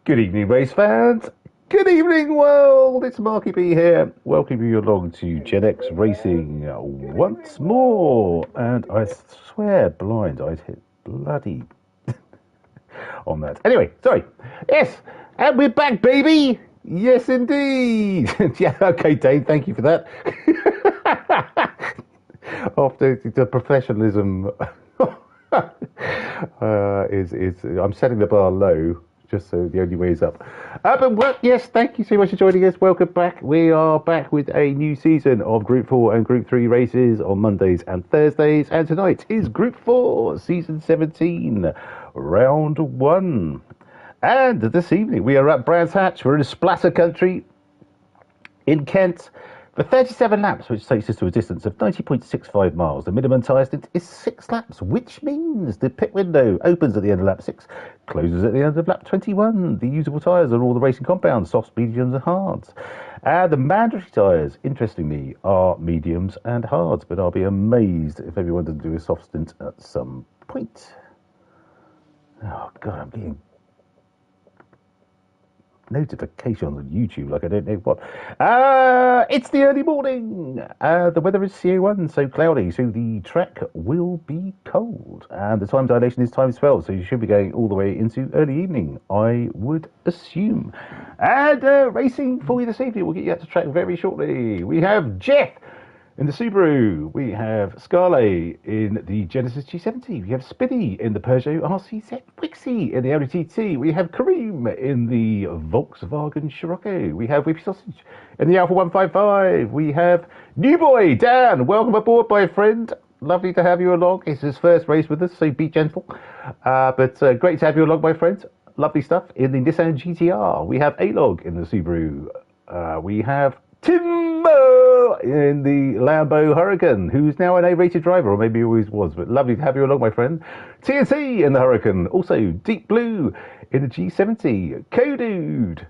Good evening, race fans. Good evening, world. It's Marky B here. Welcome you along to Gen X Racing once more. And I swear blind I'd hit bloody on that. Anyway, sorry. Yes, and we're back, baby. Yes, indeed. Yeah, okay, Dave, thank you for that. After the professionalism I'm setting the bar low, just so the only way is up. Yes, thank you so much for joining us. Welcome back. We are back with a new season of Group 4 and Group 3 races on Mondays and Thursdays. And tonight is Group 4, Season 17, Round 1. And this evening we are at Brands Hatch. We're in Splatter country in Kent for 37 laps, which takes us to a distance of 90.65 miles. The minimum tyre stint is 6 laps, which means the pit window opens at the end of lap 6, closes at the end of lap 21. The usable tyres are all the racing compounds, softs, mediums and hards. The mandatory tyres, interestingly, are mediums and hards, but I'll be amazed if everyone doesn't do a soft stint at some point. Oh, God, I'm getting notification on YouTube like I don't know what. It's the early morning. The weather is CO1, so cloudy, so the track will be cold, and the time dilation is time 12, so you should be going all the way into early evening, I would assume. And racing for you this evening, we'll get you out to track very shortly. We have Jeff in the Subaru, we have Scarlet in the Genesis G70, we have Spinny in the Peugeot RCZ Wixie in the Audi TT, we have Kareem in the Volkswagen Scirocco, we have Whippy Sausage in the Alpha 155, we have New Boy Dan, welcome aboard my friend, lovely to have you along. It's his first race with us, so be gentle, but great to have you along my friend. Lovely stuff in the Nissan GTR, we have A-Log in the Subaru, we have Timbo in the Lambo Huracan, who's now an A-rated driver, or maybe he always was, but lovely to have you along, my friend. TNT in the Huracan, also Deep Blue in the G70, Kodude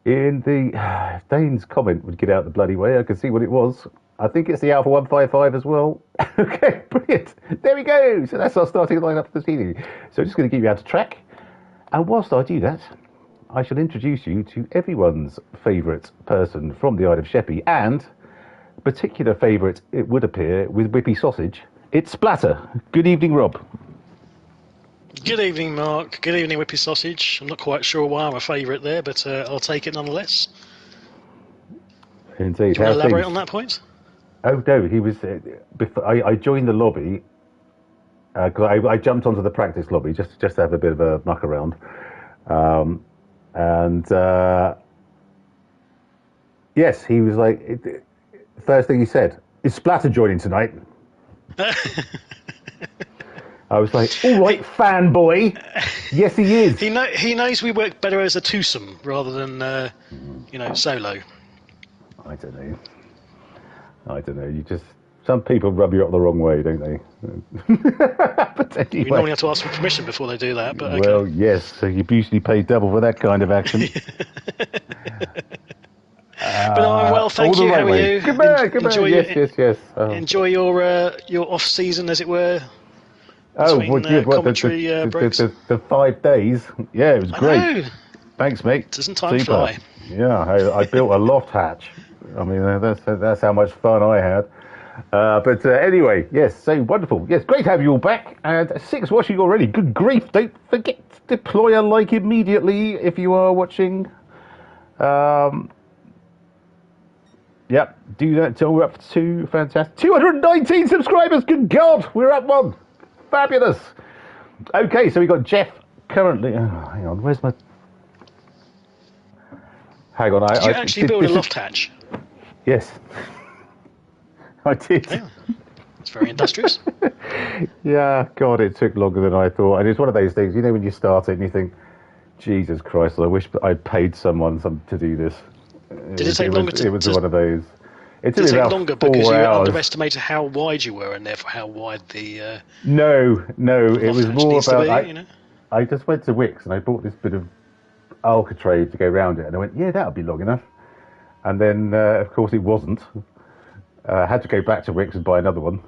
in the... If Dane's comment would get out the bloody way, I could see what it was. I think it's the Alpha 155 as well. Okay, brilliant. There we go. So that's our starting lineup for this evening. So I'm just going to get you out to track. And whilst I do that, I shall introduce you to everyone's favourite person from the Isle of Sheppey, and particular favourite, it would appear, with Whippy Sausage. It's Splatter. Good evening, Rob. Good evening, Mark. Good evening, Whippy Sausage. I'm not quite sure why I'm a favourite there, but I'll take it nonetheless. Indeed. Do you want to elaborate on that point? Oh, no, he was... before I joined the lobby, because I jumped onto the practice lobby just to have a bit of a muck around. And yes, he was like, first thing he said, is Splatter joining tonight? I was like, all right, fanboy. Yes, he is. He knows we work better as a twosome rather than, solo. I don't know. You just... Some people rub you up the wrong way, don't they? But anyway. You normally have to ask for permission before they do that, but okay. Well, yes, so you usually pay double for that kind of action. But I'm well, thank you. How are you? Good man. Yes. Enjoy your off season, as it were. Commentary breaks. The 5 days. Yeah, it was great. Thanks, mate. Doesn't time fly? Yeah, I built a loft hatch. I mean, that's how much fun I had. But anyway, yes, so wonderful. Yes, great to have you all back. And 6 watching already. Good grief. Don't forget to deploy a like immediately if you are watching. Yep, do that until we're up to fantastic 219 subscribers. Good God, we're up one. Fabulous. Okay, so we got Jeff currently. Oh, hang on, where's my... Hang on. Did you actually build a loft hatch? Yes. I did. Yeah. It's very industrious. Yeah, God, it took longer than I thought. And it's one of those things, you know, when you start it and you think, Jesus Christ, I wish I'd paid someone to do this. Did it take longer? It was one of those. Did it take longer because you underestimated how wide you were and therefore how wide the... No, it was more about... Be, I just went to Wix and I bought this bit of Alcatraz to go around it. And I went, yeah, that'll be long enough. And then, of course, it wasn't. I had to go back to Wix and buy another one.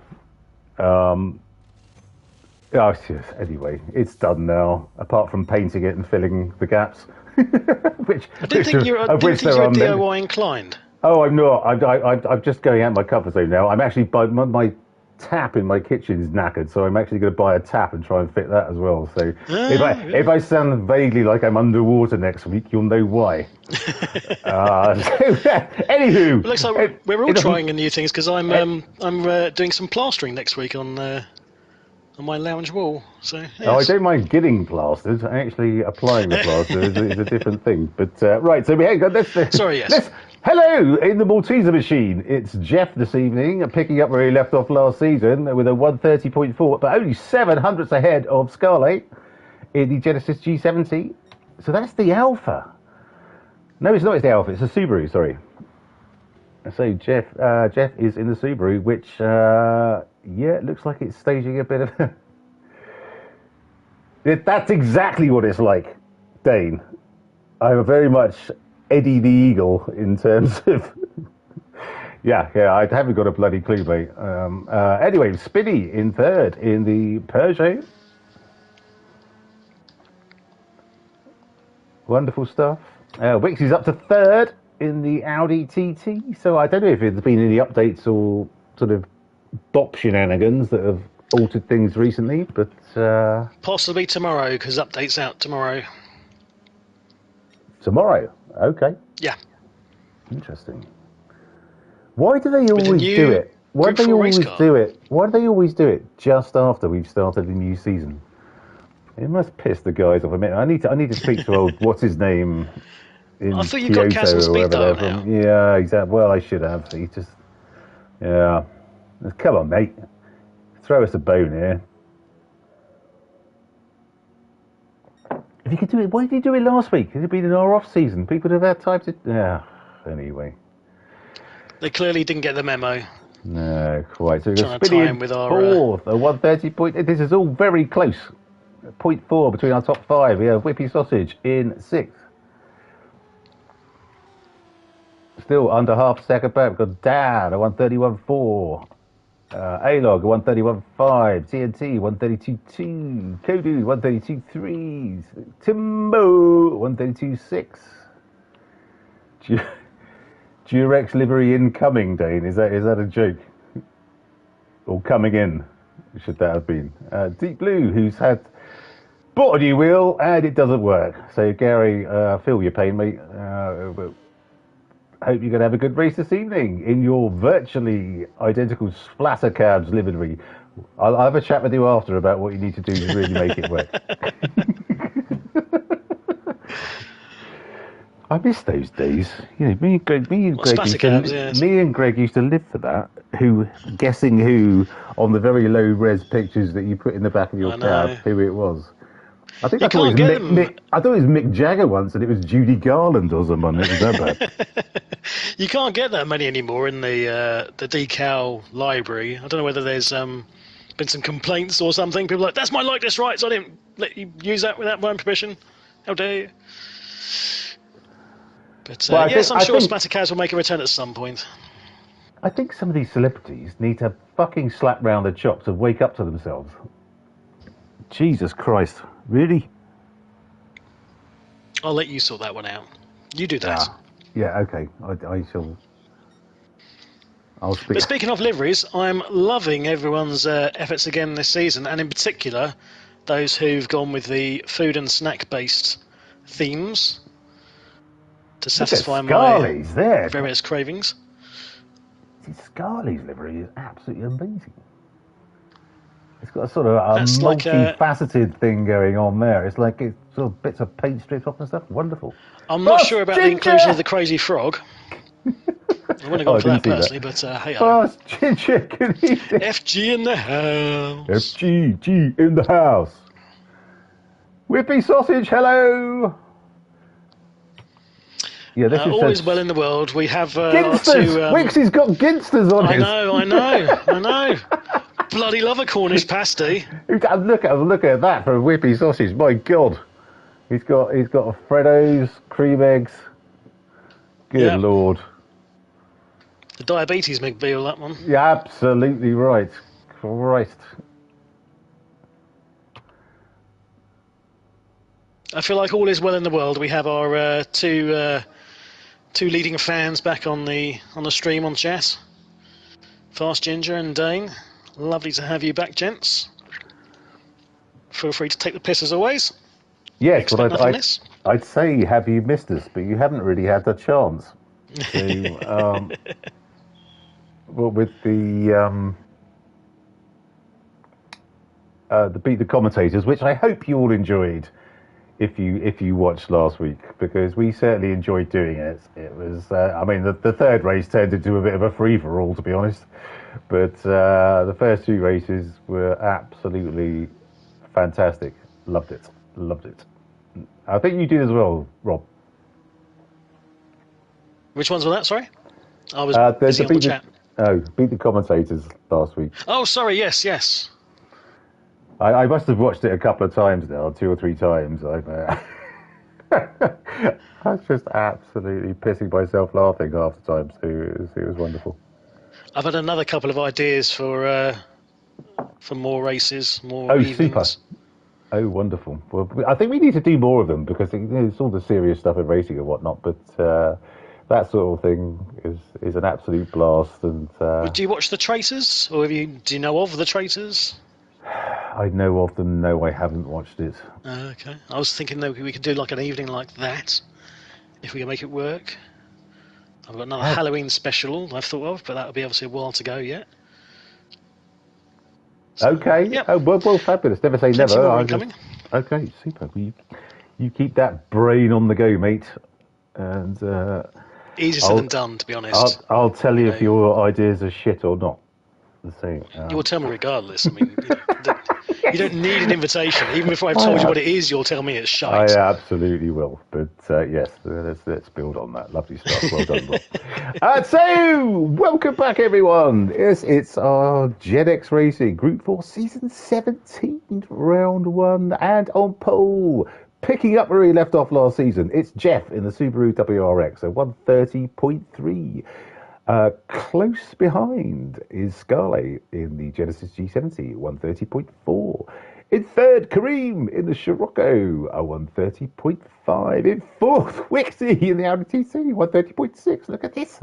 Oh, yes. Anyway, it's done now. Apart from painting it and filling the gaps, which I didn't think you were, of which there you are were many. DIY inclined. Oh, I'm not. I'm just going out my comfort zone now. I'm actually my tap in my kitchen is knackered, so I'm actually going to buy a tap and try and fit that as well. So if I sound vaguely like I'm underwater next week, you'll know why. Anywho, It looks like we're all trying new things because I'm doing some plastering next week on my lounge wall. So yes. Oh, I don't mind getting plastered. Actually, applying the plaster is a different thing. But right, so we hang on. Sorry, yes. Hello in the Malteser machine. It's Jeff this evening, picking up where he left off last season with a 130.4, but only 700ths ahead of Scarlet in the Genesis G70. So that's the Alpha. No, it's not. It's the Alpha. It's a Subaru. Sorry. So Jeff is in the Subaru, which it looks like it's staging a bit of. That's exactly what it's like, Dane. I'm very much Eddie the Eagle in terms of. yeah, I haven't got a bloody clue, mate. Anyway, Spinny in third in the Peugeot. Wonderful stuff. Wix is up to third in the Audi TT. So I don't know if there's been any updates or sort of bop shenanigans that have altered things recently, but possibly tomorrow because updates out tomorrow. Tomorrow, okay. Yeah. Interesting. Why do they always do it? Why do they always do it? Why do they always do it just after we've started the new season? It must piss the guys off a minute. I need to speak to old what's his name in I thought you Kyoto got Castle or Speed wherever they're Dial from. Yeah, exactly. Well, I should have. He just, yeah. Come on, mate. Throw us a bone here. If you could do it, why did you do it last week? It had been in our off season. People would have had time to. Yeah. Anyway. They clearly didn't get the memo. No, quite. So we're trying to tie in with our fourth, a 130 point. This is all very close. 0.4 between our top five. We have Whippy Sausage in sixth. Still under half a second back. We've got Dan, a 131.4. A-Log, a 131.5. TNT, 132.2. Kodu, 132.3. Timbo, 132.6. Durex livery incoming, Dane. Is that a joke? Or coming in, should that have been. Deep Blue, who's bought a new wheel, and it doesn't work. So, Gary, feel your pain, mate. Hope you're going to have a good race this evening in your virtually identical Splatter cabs livery. I'll have a chat with you after about what you need to do to really make it work. I miss those days. You know, me and Greg used to live for that. Guessing who on the very low res pictures that you put in the back of your cab, who it was. I think I thought it was Mick Jagger once, and it was Judy Garland or someone. It was that bad. You can't get that many anymore in the decal library. I don't know whether there's been some complaints or something. People are like, that's my likeness rights. I didn't let you use that without my permission. How dare you? But I'm sure Splatter Cows will make a return at some point. I think some of these celebrities need to fucking slap round the chops and wake up to themselves. Jesus Christ. Really? I'll let you sort that one out. You do that. Yeah, okay. I shall. I'll speak. But speaking of liveries, I'm loving everyone's efforts again this season, and in particular, those who've gone with the food and snack-based themes to satisfy my various cravings. Scarley's livery is absolutely amazing. It's got a sort of multifaceted thing going on there. It's like it's sort of bits of paint strips off and stuff. Wonderful. I'm not sure about the inclusion of the crazy frog. I wouldn't have gone for that personally, but hey. Fast Ginger, good evening. FG in the house. FG in the house. Whippy Sausage, hello. Yeah, this is always well in the world. We have Ginsters. Wixie's got Ginsters on his. I know. Bloody love a Cornish pasty. Look at that for a Whippy Sausage. My God, he's got a Freddo's, cream eggs. Good Lord. The diabetes McBeal, that one. Yeah, absolutely right. Christ. I feel like all is well in the world. We have our two leading fans back on the stream on chat. Fast Ginger and Dane. Lovely to have you back, gents. Feel free to take the piss as always. Yes, Expect nothing less. I'd say have you missed us, but you haven't really had the chance to. Well, with the Beat the Commentators, which I hope you all enjoyed if you watched last week, because we certainly enjoyed doing it. It was, I mean, the third race turned into a bit of a free-for-all, to be honest, but the first two races were absolutely fantastic. Loved it. I think you did as well, Rob. Which ones were that, sorry? I was busy on the chat. Beat the Commentators last week. Oh, sorry, yes. I must have watched it a couple of times now, 2 or 3 times. I was just absolutely pissing myself laughing half the time, so it was wonderful. I've had another couple of ideas for more races, more evenings. Super. Oh, wonderful. Well, I think we need to do more of them, because it's all the serious stuff in racing and whatnot, but that sort of thing is an absolute blast. And do you watch the Traitors, or do you know of the Traitors? I know of them. No, I haven't watched it. Okay. I was thinking that we could do like an evening like that, if we can make it work. I've got another Halloween special I've thought of, but that'll be obviously a while to go yet. So, okay. Yep. Oh, well, fabulous. Never say never. Okay, super. You keep that brain on the go, mate. And easier said than done, to be honest. I'll tell you if your ideas are shit or not. You will tell me regardless. I mean, you don't need an invitation. Even before I've told you what it is, you'll tell me it's shite. I absolutely will. But yes, let's build on that. Lovely stuff. Well done, Rob. So, welcome back, everyone. Yes, it's our Gen X Racing Gr4 Season 17, Round 1, and on pole, picking up where he left off last season, it's Jeff in the Subaru WRX, a 130.3. Close behind is Scarlet in the Genesis G70, 130.4. In third, Kareem in the Scirocco, a 130.5. In fourth, Wixie in the Audi TC, 130.6. Look at this.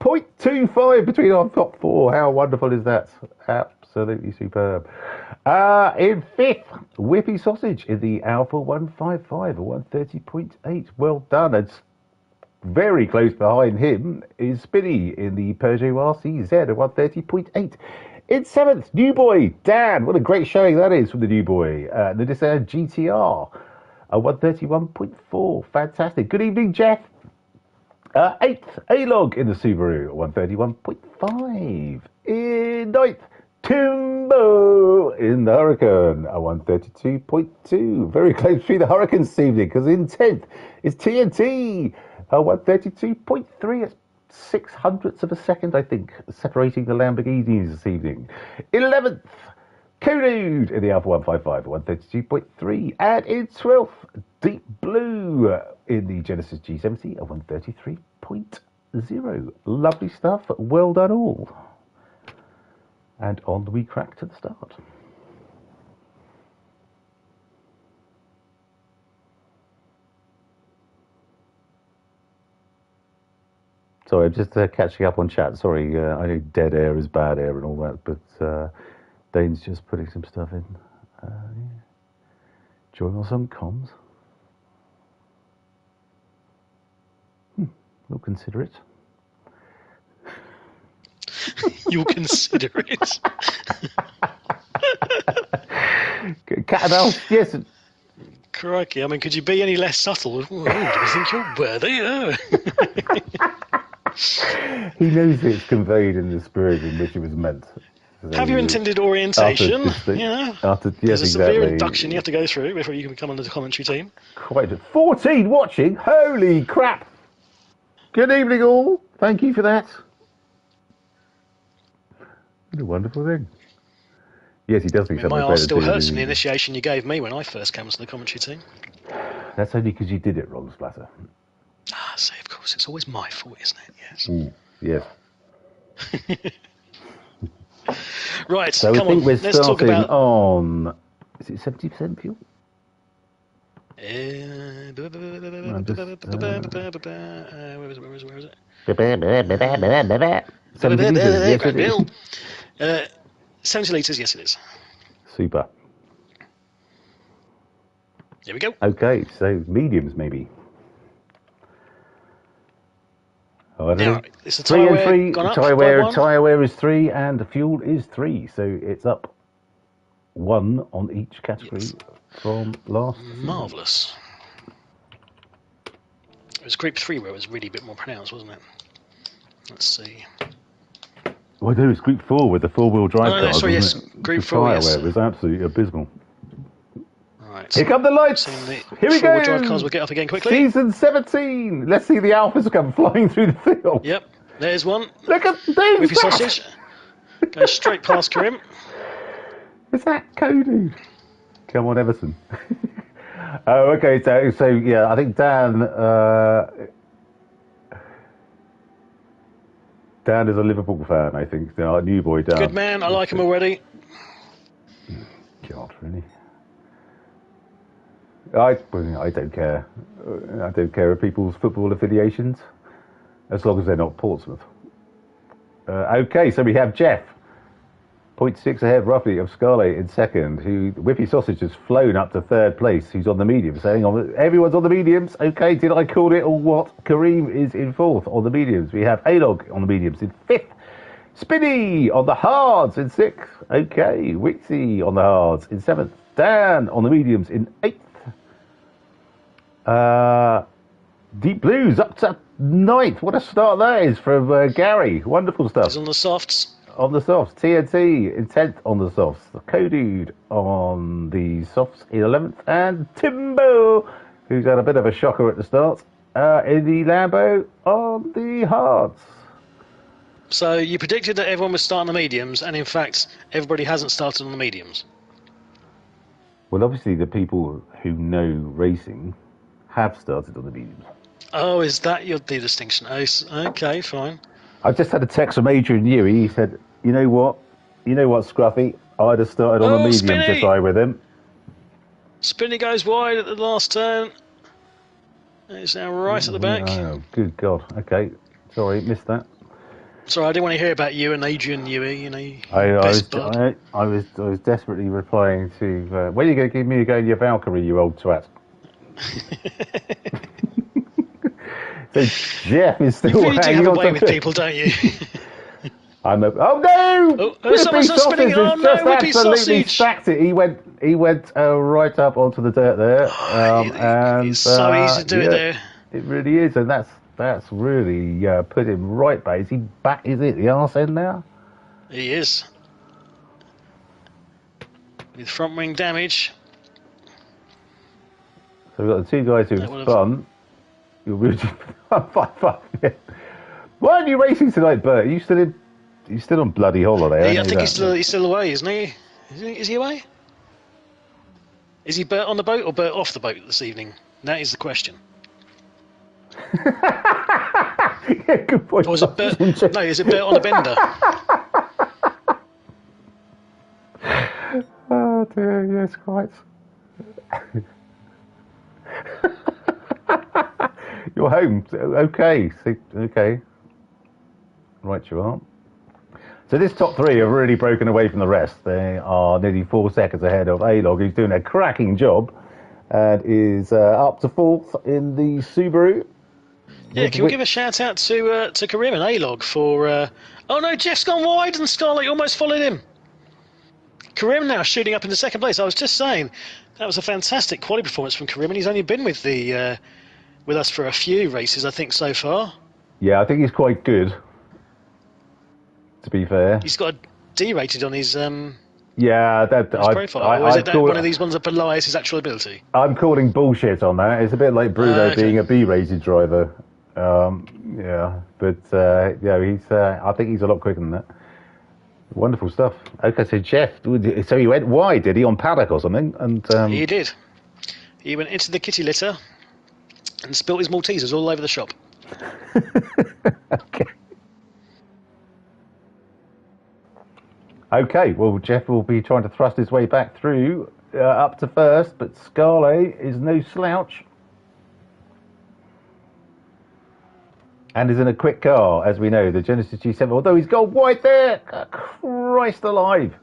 0.25 between our top 4. How wonderful is that? Absolutely superb. In fifth, Whippy Sausage in the Alpha 155, a 130.8. Well done. It's very close behind him is Spinny in the Peugeot RCZ, a 130.8. In seventh, New Boy, Dan. What a great showing that is from the New Boy. The Nissan GTR, a 131.4. Fantastic. Good evening, Jeff. Eighth, A-Log in the Subaru, 131.5. In ninth, Timbo in the Hurricane, a 132.2. Very close between the Hurricanes this evening, because in 10th is TNT, a 132.3. It's 600ths of a second, I think, separating the Lamborghinis this evening. 11th, Konude in the Alpha 155, 132.3. And in 12th, Deep Blue in the Genesis G70, a 133.0. Lovely stuff. Well done all. And on we crack to the start. Sorry, I'm just catching up on chat. Sorry, I know dead air is bad air and all that, but Dane's just putting some stuff in. Yeah. Join us on comms. We'll consider it. You'll consider it. Cat and mouse, yes. Crikey, I mean, could you be any less subtle? Oh, do you think you're worthy? Oh. He knows it's conveyed in the spirit in which it was meant. So have your intended orientation. There's a severe induction you have to go through before you can become on the commentary team. Quite 14 watching. Holy crap! Good evening, all. Thank you for that. What a wonderful thing. Yes, he does think something. My arse still hurts from the initiation you gave me when I first came to the commentary team. That's only because you did it wrong, Splatter. Ah, see, of course, it's always my fault, isn't it? Yes. Right, so come I think on. we're Let's talk about on. Is it 70% fuel? Where is it? 70 litres, yes it is. 70 litres, yes it is. Super. Here we go. Okay, so mediums maybe. Oh, I don't know. It's the 3 and 3. gone up Tyre by one? wear is 3 and the fuel is 3. So it's up 1 on each category from last season. Marvellous. It was Group 3 where it was really a bit more pronounced, wasn't it? Let's see. Well, no, it's Group 4 with the 4-wheel drive cars. No, sorry, yes. Group 4, yes. Wear was absolutely abysmal. Right. Here come the lights. Here we go. Drive cars will get up again quickly. Season 17. Let's see the alphas come flying through the field. Yep, there's one. Look at these. With your sausage. Goes straight past Karim. Is that Cody? Come on, Everson. Oh, okay. So yeah, I think Dan is a Liverpool fan. I think our new boy Dan. Good man. I like him already. God, really? I don't care. I don't care of people's football affiliations, as long as they're not Portsmouth. Okay, so we have Jeff, 0.6 ahead roughly of Scarlett in second, who Whippy Sausage has flown up to third place. He's on the mediums. Saying everyone's on the mediums. Okay, did I call it or what? Kareem is in fourth on the mediums. We have Alog on the mediums in fifth. Spinny on the hards in sixth. Okay, Wixie on the hards in seventh. Dan on the mediums in eighth. Deep Blues up to ninth. What a start that is from Gary. Wonderful stuff. He's on the softs. On the softs. TNT in 10th on the softs. Kodude on the softs in 11th. And Timbo, who's had a bit of a shocker at the start, in the Lambo on the hards. So you predicted that everyone was starting the mediums, and in fact, everybody hasn't started on the mediums. Well, obviously, the people who know racing have started on the mediums. Oh, is that the distinction? Oh, okay, fine. I just had a text from Adrian Newey. He said, you know what, Scruffy? I'd have started on the mediums if I were him. Spinny goes wide at the last turn. It's now right at the back. Oh, good God. Okay. Sorry, missed that. Sorry, I didn't want to hear about you and Adrian Newey. I was desperately replying to, when are you going to give me a go in your Valkyrie, you old twat? So Jeff is still you really do have a way with people, don't you? oh no! Someone's not spinning. Oh no, Whippy Sausage! Stacked it. He went right up onto the dirt there. It's so easy to do it there. It really is, and that's really put him right back. Is he back? Is it the arse end now? He is. With front wing damage. So we've got the two guys who've spun. You're rooting for 5-5. Yeah. Why aren't you racing tonight, Bert? Are you still on bloody holiday? I think he's still away, isn't he? Is he away? Is he Bert on the boat or Bert off the boat this evening? That is the question. Yeah, good point. Or is it Bert? No, is it Bert on the bender? Oh dear, yes, quite. You're home. Okay. Okay. Right, you are. So this top three have really broken away from the rest. They are nearly 4 seconds ahead of Alog, who's doing a cracking job and is up to fourth in the Subaru. Yeah, can we give a shout out to Karim and Alog for... Oh no, Jeff's gone wide and Scarlett almost followed him. Karim now shooting up into second place. I was just saying, that was a fantastic quality performance from Karim, and he's only been with with us for a few races, I think, so far. Yeah, I think he's quite good, to be fair. He's got a D rated on his yeah, profile. Or is it one of these ones that belies his actual ability? I'm calling bullshit on that. It's a bit like Bruno being a B-rated driver. Yeah, but he's. I think he's a lot quicker than that. Wonderful stuff. Okay, so Jeff, so he went wide, did he, on paddock or something? And he did. He went into the kitty litter and spilt his Maltesers all over the shop. Okay. Okay, well, Jeff will be trying to thrust his way back through up to first, but Scarlet is no slouch. And is in a quick car, as we know, the Genesis G7, although he's gone wide there. Christ alive.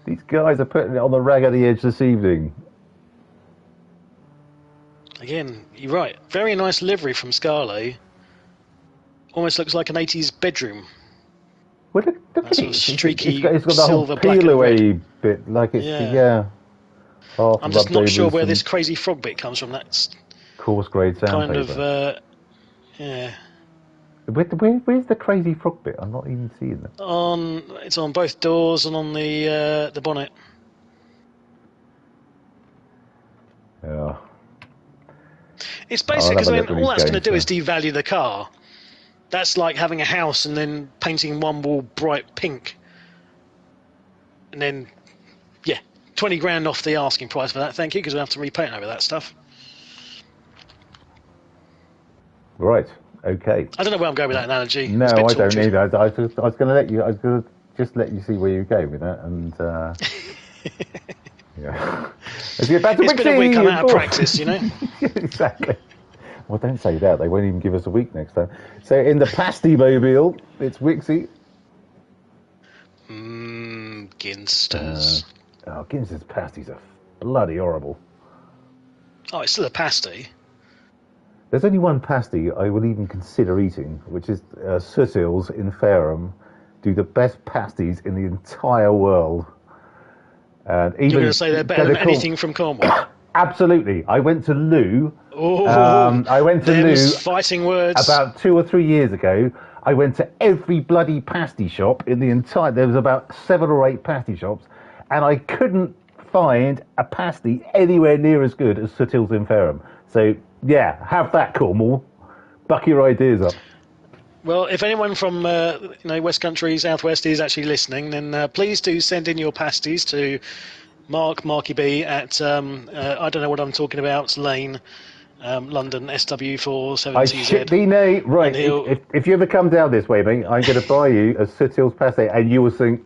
These guys are putting it on the rag of the edge this evening. Again, you're right. Very nice livery from Scarlet. Almost looks like an 80s bedroom. Well, look that sort of streaky it's got the silver, whole black peel and red. away bit, like it's I'm just not sure where this crazy frog bit comes from. That's coarse grade sandpaper. Yeah. Where's the crazy frog bit? I'm not even seeing it. It's on both doors and on the bonnet. Yeah. It's basically because all that's going to do is devalue the car. That's like having a house and then painting one wall bright pink. And then, 20 grand off the asking price for that, thank you, because we'll have to repaint over that stuff. Right, okay. I don't know where I'm going with that analogy. No, I don't either. I was going to let you, I was going to just let you see where you go with that, and yeah. It's been a week I'm out of practice, you know? Exactly. Well, don't say that. They won't even give us a week next time. So in the pasty mobile, it's Wixie. Ginsters. Ginsters pasties are bloody horrible. Oh, it's still a pasty. There's only one pasty I would even consider eating, which is Sutils in Fareham. Do the best pasties in the entire world. And even, you're going to say they're better than anything from Cornwall? Absolutely. I went to Lou. I went to Lou fighting words about 2 or 3 years ago. I went to every bloody pasty shop in the entire. There was about 7 or 8 pasty shops, and I couldn't find a pasty anywhere near as good as Sutils in Fareham. So yeah, have that, Cornwall. Buck your ideas up. Well, if anyone from West Country, Southwest is actually listening, then please do send in your pasties to Marky B at I don't know what I'm talking about, Lane, London, SW4 7TZ. I shit thee nay. Right, if you ever come down this way, mate, I'm going to buy you a Sutils pasty, and you will think,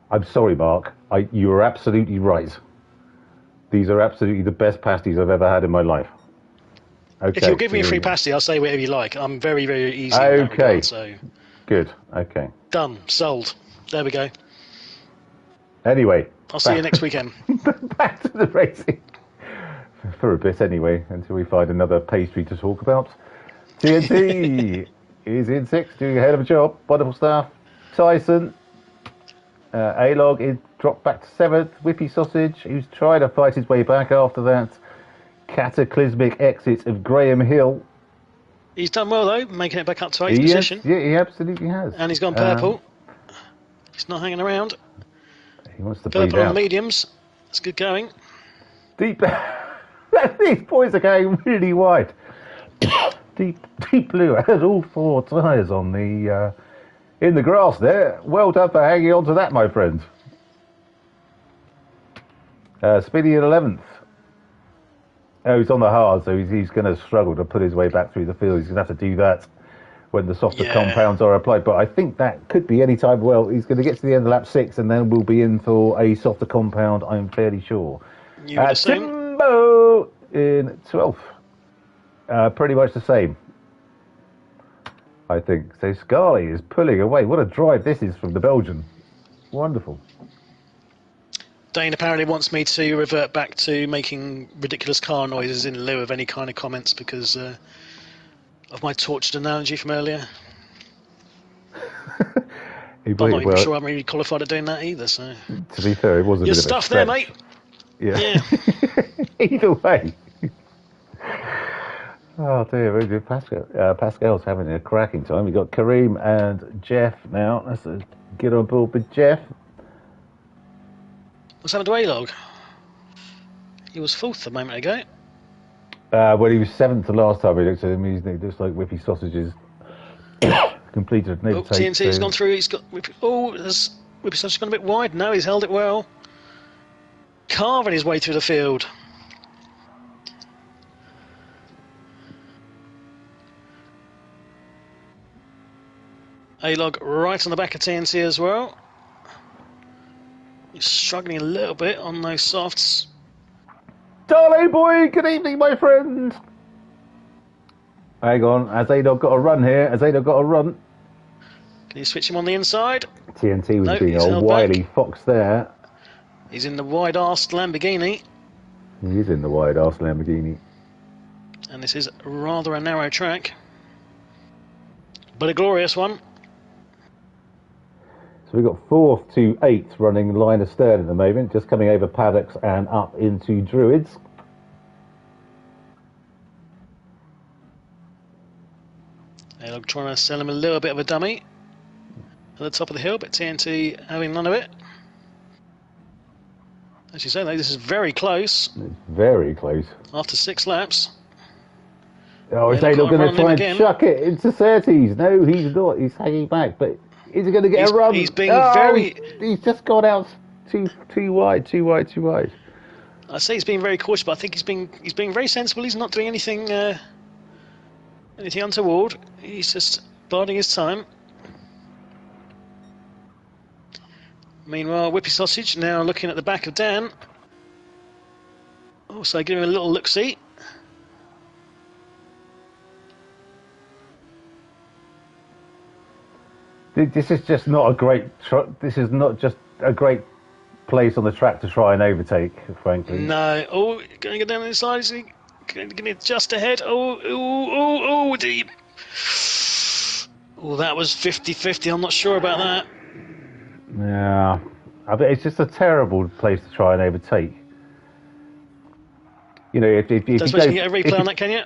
I'm sorry, Mark, you are absolutely right. These are absolutely the best pasties I've ever had in my life. Okay. If you'll give me a free pasty, I'll say whatever you like. I'm very, very easy in that regard, so. Good, okay. Done, sold. There we go. Anyway. I'll see you next weekend. Back to the racing. For a bit anyway, until we find another pastry to talk about. TNT is in 6th, doing a hell of a job. Wonderful stuff. Tyson. A-Log is dropped back to 7th. Whippy Sausage, who's trying to fight his way back after that cataclysmic exit of Graham Hill. He's done well, though, making it back up to 8th position. Yeah, he absolutely has. And he's gone purple. He's not hanging around. He wants to bleed out. Purple on mediums. It's good going. Deep. These boys are going really wide. Deep blue has all 4 tyres on the in the grass there. Well done for hanging on to that, my friend. Speedy at 11th. Oh, he's on the hard, so he's going to struggle to put his way back through the field. He's going to have to do that when the softer compounds are applied. But I think that could be any time. Well, he's going to get to the end of lap 6, and then we'll be in for a softer compound, I'm fairly sure. Timbo in 12th. Pretty much the same, I think. So Scarlett is pulling away. What a drive this is from the Belgian. Wonderful. Dane apparently wants me to revert back to making ridiculous car noises in lieu of any kind of comments because of my tortured analogy from earlier. I'm not even sure I'm really qualified at doing that either. So to be fair, it was a bit of a stuff there, mate. Yeah. Either way. Oh dear, very good. Pascal's having a cracking time. We've got Kareem and Jeff now. Let's get on board with Jeff. What's happened to A-Log? He was 4th a moment ago. Well, he was 7th the last time we looked at him. He's just like Whippy Sausages. Completed an overtake. TNT's gone through. He's got Whippy. Has Whippy Sausage gone a bit wide? No, he's held it well. Carving his way through the field. A-Log right on the back of TNT as well. He's struggling a little bit on those softs. Darley boy, good evening, my friend. Hang on, Azadog got a run here. Azadog got a run. Can you switch him on the inside? TNT was being he's a held wily back. fox there. He's in the wide-arsed Lamborghini. He is in the wide arse Lamborghini. And this is rather a narrow track. But a glorious one. So we've got 4th to 8th running line astern at the moment, just coming over paddocks and up into Druids. They're trying to sell him a little bit of a dummy at the top of the hill, but TNT having none of it. As you say, though, this is very close. It's very close. After 6 laps. Oh, is Adol going to try and chuck it into Surtees? No, he's not. He's hanging back, but is he going to get a run? He's being very... He's just gone out too wide. I say he's being very cautious, but I think he's being very sensible. He's not doing anything untoward. He's just biding his time. Meanwhile, Whippy Sausage now looking at the back of Dan. Also giving him a little look-see. This is just not a great. This is not just a great place on the track to try and overtake, frankly. No. Oh, going to go down the inside. Is he going to just ahead? Oh, did he? Oh, that was 50-50. I'm not sure about that. Yeah, I bet it's just a terrible place to try and overtake. You know, if you Don't suppose you can get a replay on that, can you?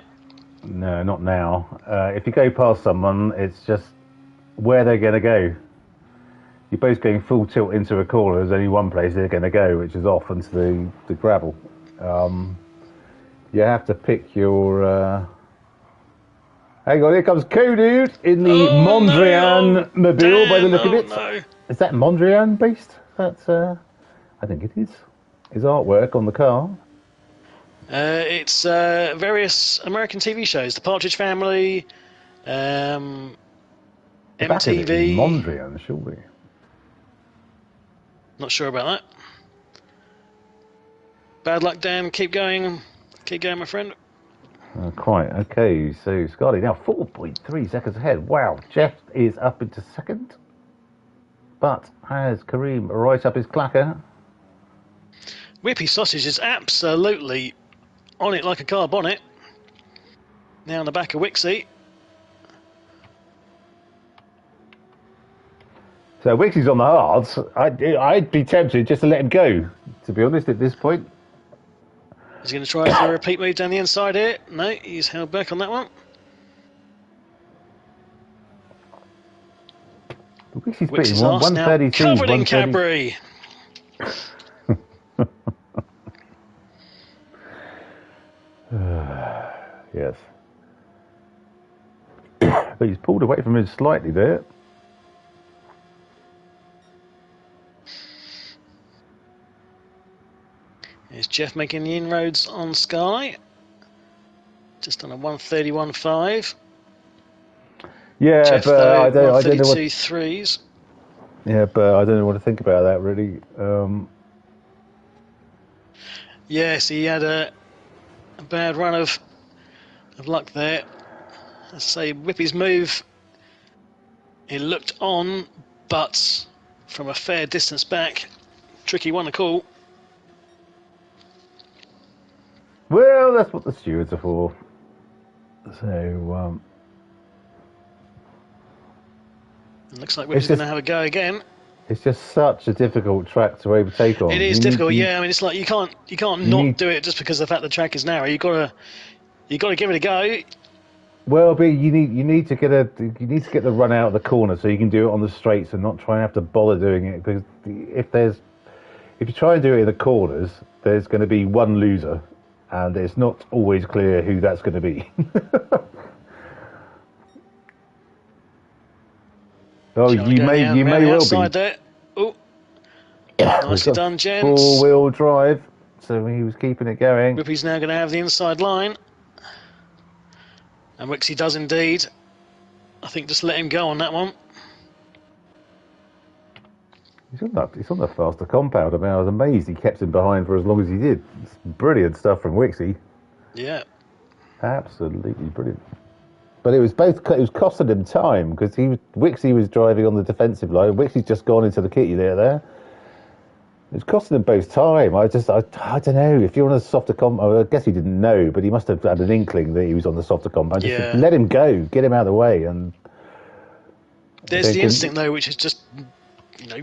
No, not now. If you go past someone, it's just where they're going to go. You're both going full tilt into a corner. There's only one place they're going to go, which is off into the gravel. You have to pick your... Hang on, here comes Kodude in the Mondrian Mobile by the look of it. No. Is that Mondrian based? That's, I think it is. His artwork on the car. It's various American TV shows. The Partridge Family, MTV. Mondrian, surely. Not sure about that. Bad luck, Dan. Keep going, my friend. Quite, okay, so Scotty now 4.3 seconds ahead. Wow, Jeff is up into second, but has Kareem right up his clacker. Whippy Sausage is absolutely on it like a car bonnet. Now on the back of Wixie. So Wixie's on the hards. I'd be tempted just to let him go, to be honest, at this point. He's going to try for a repeat move down the inside here. No, he's held back on that one. Wixie's Wixie's beating arse now 132. covered in Cadbury. Yes. But he's pulled away from him slightly there. Here's Jeff making the inroads on Sky. Just on a 131.5. Yeah, Jeff, but though, I don't know what. 132.3s. Yeah, but I don't know what to think about that really. Yes, he had a bad run of luck there. Let's say Whippy's move. It looked on, but from a fair distance back, tricky one to call. Well, that's what the stewards are for. So, It looks like Whippy's going to have a go again. It's just such a difficult track to overtake on. It is difficult, yeah. I mean, it's like you can't not do it just because of the fact the track is narrow. You got to give it a go. Well, but you need to get the run out of the corner so you can do it on the straights and not try and have to bother doing it, because if you try and do it in the corners, there's going to be one loser, and it's not always clear who that's going to be. Oh, you may well be. There. Oh, nicely done, gents. Four-wheel drive, so he was keeping it going. Whippy's now going to have the inside line, and Wixie does indeed. I think just let him go on that one. He's on the faster compound. I mean, I was amazed he kept him behind for as long as he did. It's brilliant stuff from Wixie. Yeah. Absolutely brilliant. But it was costing him time because Wixie was driving on the defensive line. Wixie's just gone into the kitty there. It was costing them both time. I don't know. If you're on a softer compound, I guess he didn't know, but he must have had an inkling that he was on the softer compound. Just let him go, get him out of the way. And there's the instinct, though, which is just,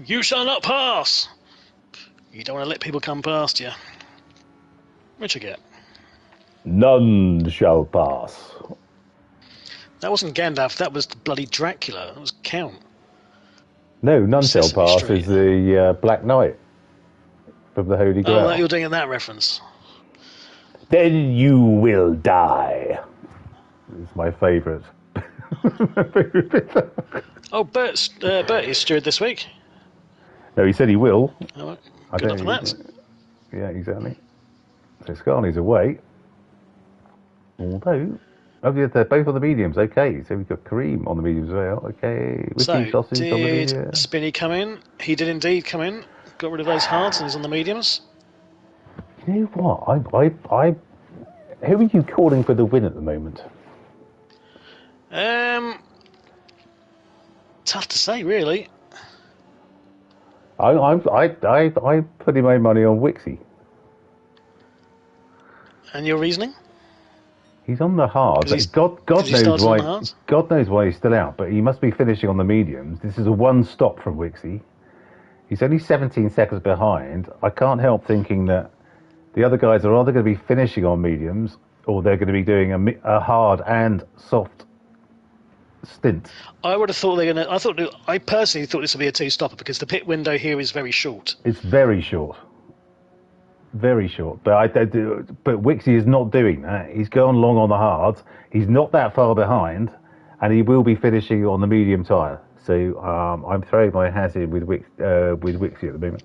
you shall not pass. You don't want to let people come past you. Which I get. None shall pass. That wasn't Gandalf, that was bloody Dracula. That was Count. No, none shall pass is the Black Knight from the Holy Grail. Oh, you're doing that reference. Then you will die. It's my favourite. Oh, Bert is steward this week. No, he said he will. Oh, good luck for that. Yeah, exactly. So Scarley's away. Although, they're both on the mediums. Okay, so we've got Kareem on the mediums as well. Okay, so did Spinny come in? He did indeed come in. Got rid of those hards and he's on the mediums. You know what? Who are you calling for the win at the moment? Tough to say, really. I'm putting my money on Wixie. And your reasoning? He's on the hard. God knows why. God knows why he's still out, but he must be finishing on the mediums. This is a one stop from Wixie. He's only 17 seconds behind. I can't help thinking that the other guys are either going to be finishing on mediums or they're going to be doing a hard and soft stint. I would have thought they're going to. I personally thought this would be a two-stopper because the pit window here is very short. It's very short. Very short, but Wixie is not doing that. He's going long on the hards. He's not that far behind, and he will be finishing on the medium tyre. So I'm throwing my hat in with Wixie at the moment.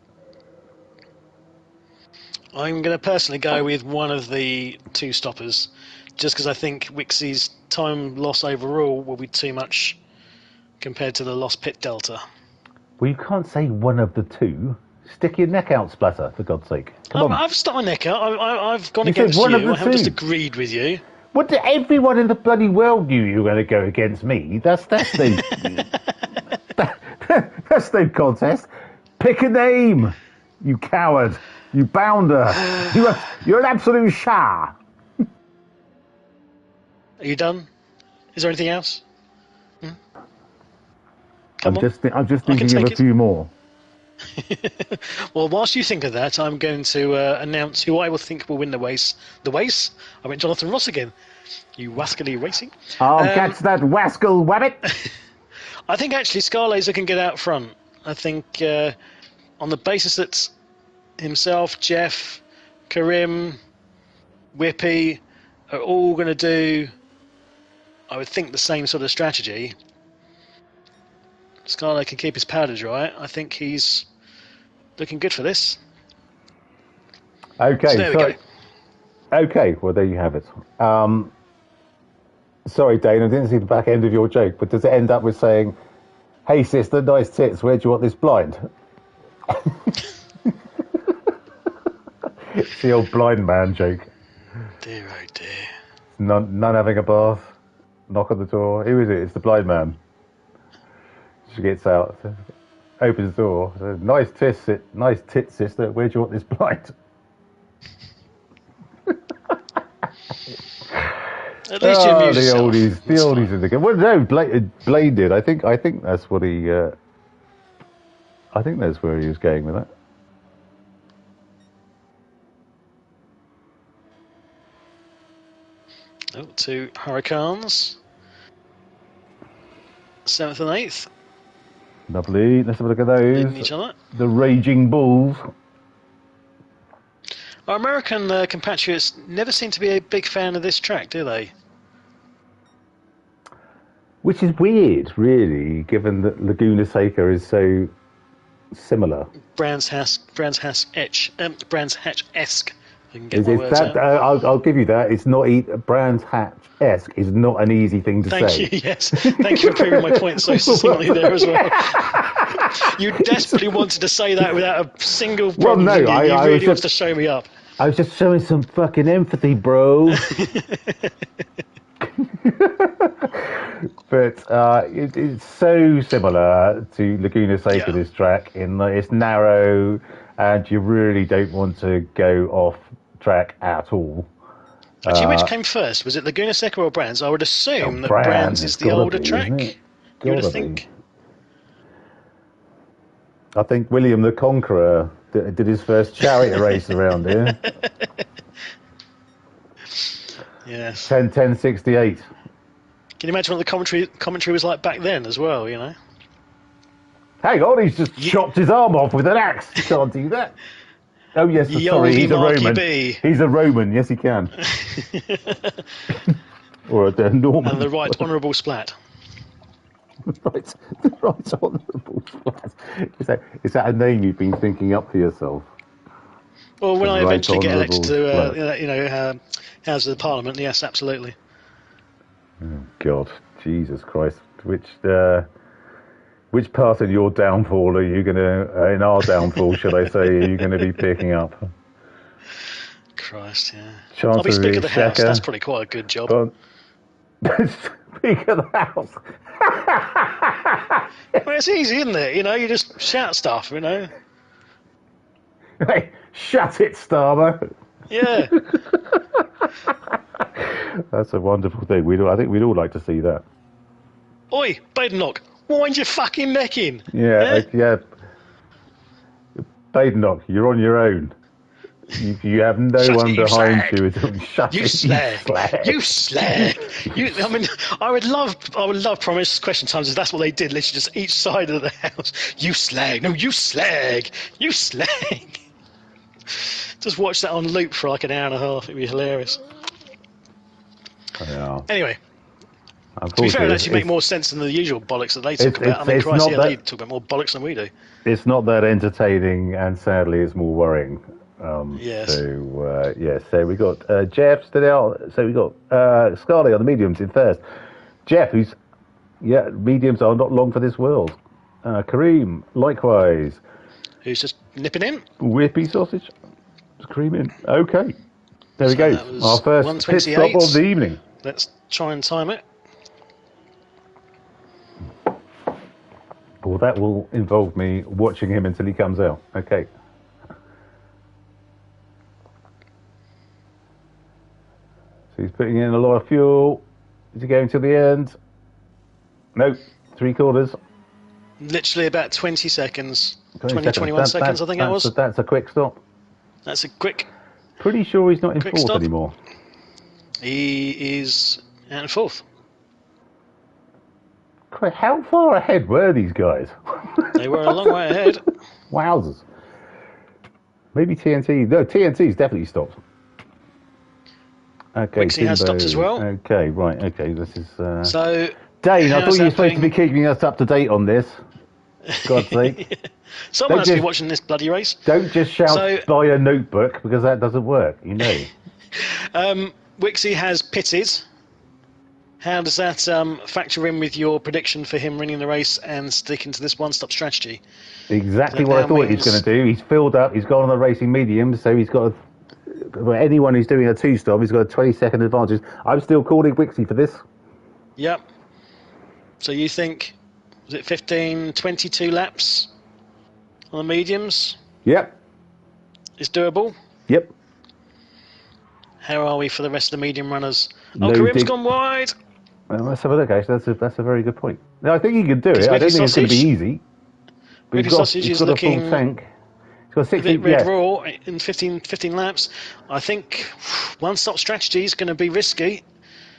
I'm going to personally go with one of the two stoppers, just because I think Wixie's time loss overall will be too much compared to the lost pit delta. Well, you can't say one of the two. Stick your neck out, Splatter, for God's sake. Come on. I've stuck my neck out. I've gone against you. I haven't just agreed with you. What? Everyone in the bloody world knew you were going to go against me. That's no, that's no contest. Pick a name, you coward. You bounder. You're an absolute shah. Are you done? Is there anything else? I'm just thinking of a few more. Well, whilst you think of that, I'm going to announce who I will think will win the race. The race? I went Jonathan Ross again. You wascally racing. I'll catch that wascal wabbit. I think actually Scarlaser can get out front. I think on the basis that himself, Jeff, Karim, Whippy are all going to do, I would think, the same sort of strategy. Scarlet can keep his powder dry. I think he's looking good for this. Okay, so there we go. Okay, well, there you have it. Sorry, Dane, I didn't see the back end of your joke, but does it end up with saying, "Hey, sister, nice tits, where do you want this blind?" It's the old blind man joke. Dear, oh dear. None having a bath. Knock on the door. Who is it? It's the blind man. She gets out, opens the door. Says, nice tit, sister. Where do you want this blind? At least you amuse yourself. The oldies in the game. Well, no, Blade did. I think that's what he. I think that's where he was going with that. Oh, two Hurricanes. 7th and 8th. Lovely. Let's have a look at those. Each other. The Raging Bulls. Our American compatriots never seem to be a big fan of this track, do they? Which is weird, really, given that Laguna Seca is so similar. Brands Hatch-esque. I'll give you that. It's not Brands Hatch-esque is not an easy thing to say. Thank you. Yes, thank you for proving my point so succinctly there as well. You desperately wanted to say that without a single Well, problem. no, didn't you? You I really was wanted just, to show me up. I was just showing some fucking empathy, bro. But it's so similar to Laguna Seca, this track, in that it's narrow and you really don't want to go off track at all. Actually, which came first? Was it Laguna Seca or Brands? I would assume that Brands is the older track. You would think. I think William the Conqueror did his first chariot race around here. Yes. 1068. Can you imagine what the commentary was like back then as well, you know? Hang on, he's just chopped his arm off with an axe. He can't do that. Oh, yes, sorry, he's a Roman. He's a Roman, yes, he can. Or a Norman. And the Right Honourable Splat. Right Honourable Splat. Is that a name you've been thinking up for yourself? Well, when I eventually get elected to, House of the Parliament, yes, absolutely. Oh, God, Jesus Christ. Which part in your downfall are you going to, in our downfall, should I say, are you going to be picking up? Christ, yeah. Chancery I'll be Speaker of the House. Shaka. That's probably quite a good job. Speaker of the House. Well, it's easy, isn't it? You know, you just shout stuff, you know. Hey, shut it, Starmer. Yeah. That's a wonderful thing. I think we'd all like to see that. Oi, Badenoch, wind your fucking neck in. Yeah. Badenoch, you're on your own. You have no one behind you. Shut you it, slag. You slag. I mean, I would love Promise Question Times if that's what they did. Literally just each side of the house. You slag. No, you slag. You slag. Just watch that on loop for like an hour and a half. It'd be hilarious. Yeah. Anyway. To be fair, it actually make more sense than the usual bollocks that they talk about. I mean, Christ, they talk about more bollocks than we do. It's not that entertaining, and sadly, it's more worrying. Yes. So we got Jeff stood out. So we got Scarlett on the mediums in first. Jeff, mediums are not long for this world. Kareem, likewise. Who's just nipping in? Whippy sausage. Kareem in. Okay. There we go. Our first pit stop of the evening. Let's try and time it. Well, that will involve me watching him until he comes out. Okay. So he's putting in a lot of fuel. Is he going to the end? Nope. 3/4. Literally about 20 seconds. 21 seconds, I think it was. That's a quick stop. That's a quick. Pretty sure he's not in fourth anymore. He is out in fourth. How far ahead were these guys? They were a long way ahead. Wowzers. Maybe TNT. No, TNT's definitely stopped. Okay, Wixie has stopped as well. Okay, right. Okay, this is. So, Dane, I thought you were supposed to be keeping us up to date on this. God's sake. Someone has to be watching this bloody race. Don't just shout by a notebook, because that doesn't work, you know. Wixie has pitted. How does that factor in with your prediction for him winning the race and sticking to this one-stop strategy? Exactly what I thought he was going to do. He's filled up. He's gone on the racing medium, so he's got anyone who's doing a two-stop, he's got a 20-second advantage. I'm still calling Wixie for this. Yep. So you think, was it 15, 22 laps on the mediums? Yep. Is doable? Yep. How are we for the rest of the medium runners? Karim's gone wide. Well, let's have a look, actually. That's a very good point. No, I think he can do it. I don't think it's going to be easy. But he's got a full tank. He's got 16, Red Raw in 15 laps. I think one-stop strategy is going to be risky.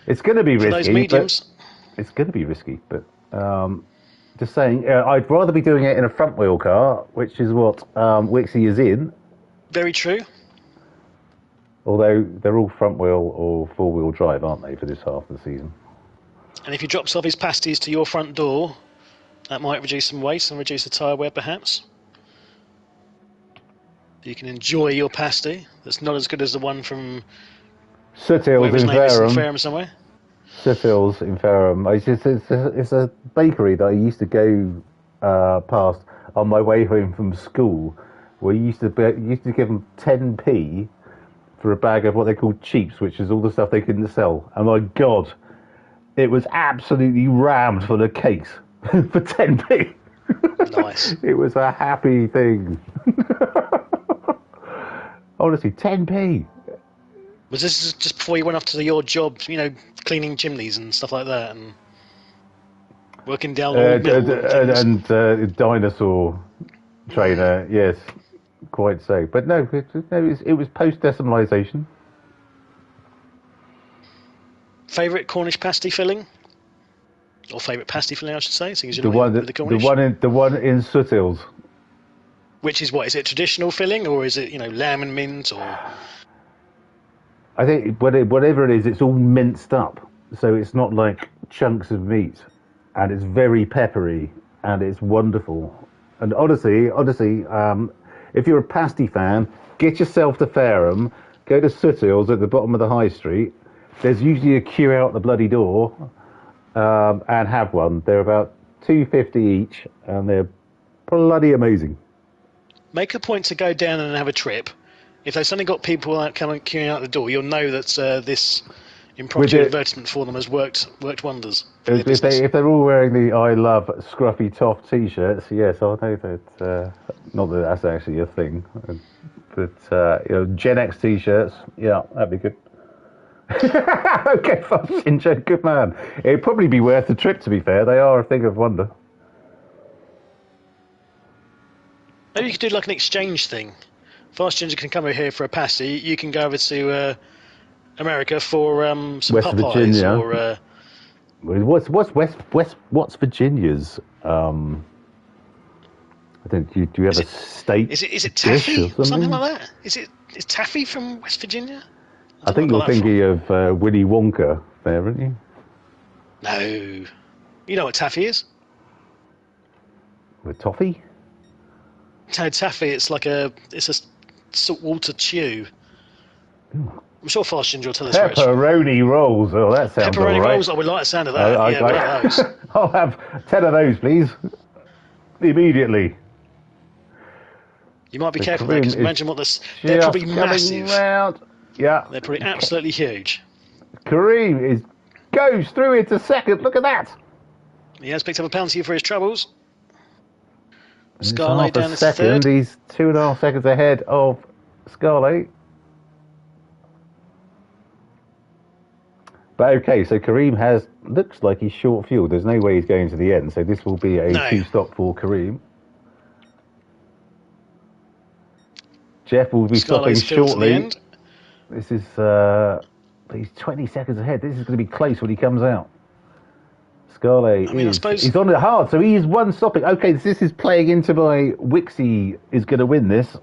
It's going to be risky. Those mediums. It's going to be risky, but just saying, I'd rather be doing it in a front-wheel car, which is what Wixie is in. Very true. Although they're all front-wheel or four-wheel drive, aren't they, for this half of the season? And if he drops off his pasties to your front door, that might reduce some weight and reduce the tyre wear, perhaps. You can enjoy your pasty. That's not as good as the one from Soothills in Fareham somewhere. Soothills in Fareham. It's a bakery that I used to go past on my way home from school, where you used to give them 10p for a bag of what they called cheaps, which is all the stuff they couldn't sell. And my God, it was absolutely rammed full of cakes for 10p. Nice. It was a happy thing. Honestly, 10p. Was this just before you went off to your job, cleaning chimneys and stuff like that, and working down old metal and dinosaur trainer, yes, quite so. But no, it was post-decimalisation. Favourite Cornish pasty filling? Or favourite pasty filling, I should say, seeing as The one in Soothills. Which is what? Is it traditional filling, or is it lamb and mint, or? I think whatever it is, it's all minced up, so it's not like chunks of meat, and it's very peppery, and it's wonderful. And honestly, if you're a pasty fan, get yourself to Fareham, go to Soothills at the bottom of the high street. There's usually a queue out the bloody door, and have one. They're about £2.50 each, and they're bloody amazing. Make a point to go down and have a trip. If they've suddenly got people coming queuing out the door, you'll know that this impromptu advertisement for them has worked wonders. If they're all wearing the "I love scruffy toff" T-shirts, yes, I know that. Not that that's actually a thing, but Gen X T-shirts, yeah, that'd be good. Okay, Ginger, good man. It'd probably be worth the trip. To be fair, they are a thing of wonder. Maybe you could do like an exchange thing. Fast Ginger can come over here for a pasty. You can go over to America for some West Popeyes Virginia. or what's Virginia's? I think do you have a state? Is it taffy or something like that? Is taffy from West Virginia? I think you're thinking of Willy Wonka there, aren't you? No, you know what taffy is? With toffee? No, taffy. It's a saltwater chew. Ooh. I'm sure Fast Ginger will tell us. Pepperoni rolls. Oh, that sounds Pepperoni all right. rolls. I would like the sound of that. We'll have those. I'll have 10 of those, please. Immediately. You might be careful there, because imagine what this. They're probably massive. Round. Yeah. They're probably absolutely huge. Kareem goes through into second. Look at that. He has picked up a penalty for his troubles. Scarlett down to third. He's 2.5 seconds ahead of Scarlett. But okay, so Kareem looks like he's short fuel. There's no way he's going to the end, so this will be a 2-stop for Kareem. Jeff will be stopping shortly. This is he's 20 seconds ahead. This is going to be close when he comes out. Scarlett he's on it hard, so he's one stopping. Okay, this is playing into my Wixie is going to win this.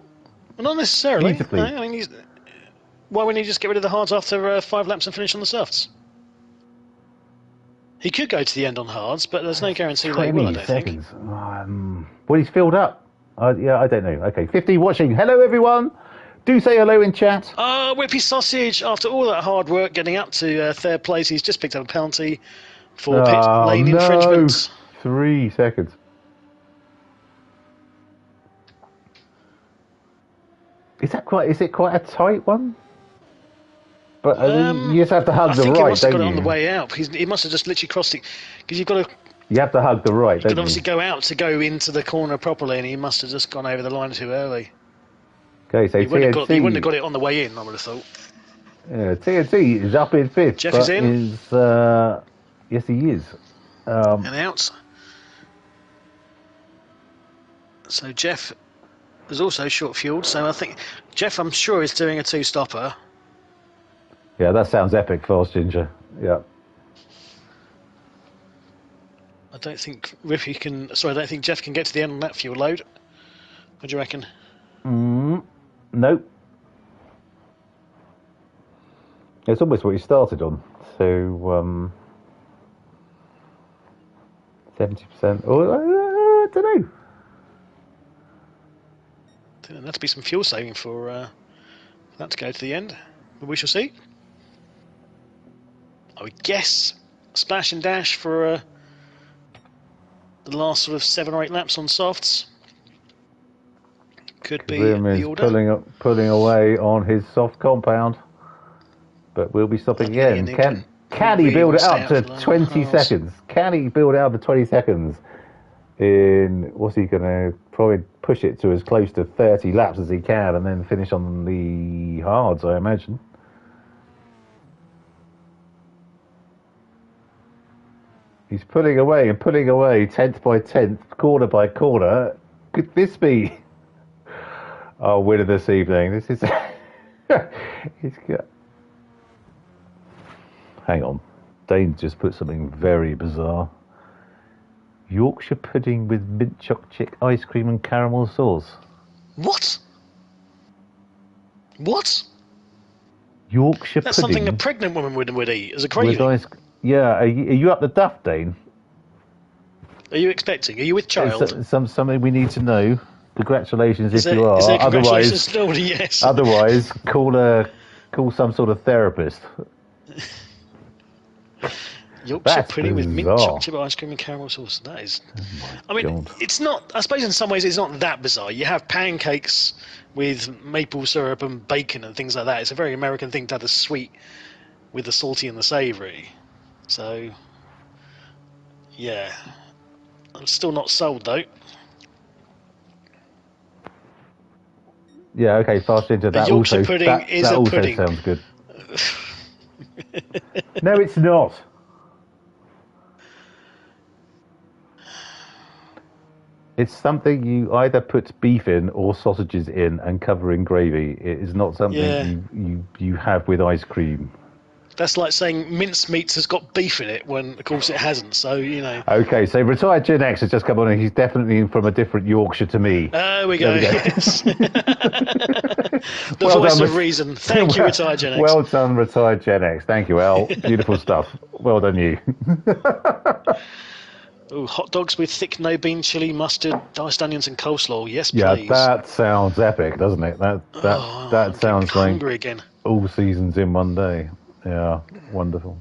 Well, not necessarily. No, I mean, why wouldn't he just get rid of the hards after 5 laps and finish on the softs? He could go to the end on hards, but there's no guarantee that he will, I don't think. Well, he's filled up. I don't know. Okay, 50 watching. Hello, everyone. Do say hello in chat. Whippy Sausage, after all that hard work getting up to third place, he's just picked up a penalty for pit lane infringement. 3 seconds. Is it quite a tight one? But you just have to hug the right, don't you? I think he must have got it on the way out. He must have just literally crossed it, because you've got to. You have to hug the right, don't you? You could obviously go out to go into the corner properly, and he must have just gone over the line too early. Okay, so he wouldn't have got it on the way in, I would have thought. Yeah, TNT is up in 5th. Jeff is in. Yes, he is. And out. So Jeff is also short-fueled, so I think Jeff, I'm sure, is doing a 2-stopper. Yeah, that sounds epic, Fast Ginger. Yeah. I don't think Rippy can. Sorry, I don't think Jeff can get to the end on that fuel load. What do you reckon? Nope. It's almost what he started on. So 70%. Oh, I don't know. I think that'd be some fuel saving for that to go to the end, but we shall see. I would guess splash and dash for the last sort of 7 or 8 laps on softs could be Grim the is order. pulling away on his soft compound, but we'll be stopping again. Can he really build want it to stay up out to for the 20 halves. seconds? Can he build it up to 20 seconds? What's he going to probably push it to as close to 30 laps as he can and then finish on the hards, I imagine. He's pulling away and pulling away, 10th by 10th, corner by corner. Could this be our winner this evening? This is... He's got... Hang on. Dane just put something very bizarre. Yorkshire pudding with mint choc chip ice cream and caramel sauce. What? What? Yorkshire That's pudding. something a pregnant woman would eat as a craving. Yeah, are you up the duff, Dane? Are you expecting? Are you with child? It's something we need to know. Congratulations if you Is there are. congratulations to nobody? Yes. Otherwise, call some sort of therapist. Yorkshire pudding with mint chocolate chip ice cream and caramel sauce. That is... I mean, God. It's not... I suppose in some ways it's not that bizarre. You have pancakes with maple syrup and bacon and things like that. It's a very American thing to have the sweet with the salty and the savoury. So, yeah. I'm still not sold, though. Yeah, okay, fast into that. Yorkshire pudding is a pudding. That also sounds good. No, it's not. It's something you either put beef in or sausages in and cover in gravy. It is not something you have with ice cream. That's like saying mincemeat has got beef in it when, of course, it hasn't. So, you know. Okay, so retired Gen X has just come on and he's definitely from a different Yorkshire to me. There we go. Yes. The voice of reason. Thank you, retired Gen X. Well done, retired Gen X. Thank you, Al. Beautiful stuff. Well done, you. Ooh, hot dogs with thick no-bean chili, mustard, diced onions and coleslaw. Yes, please. Yeah, that sounds epic, doesn't it? That sounds like hungry again. All seasons in one day. Yeah, wonderful.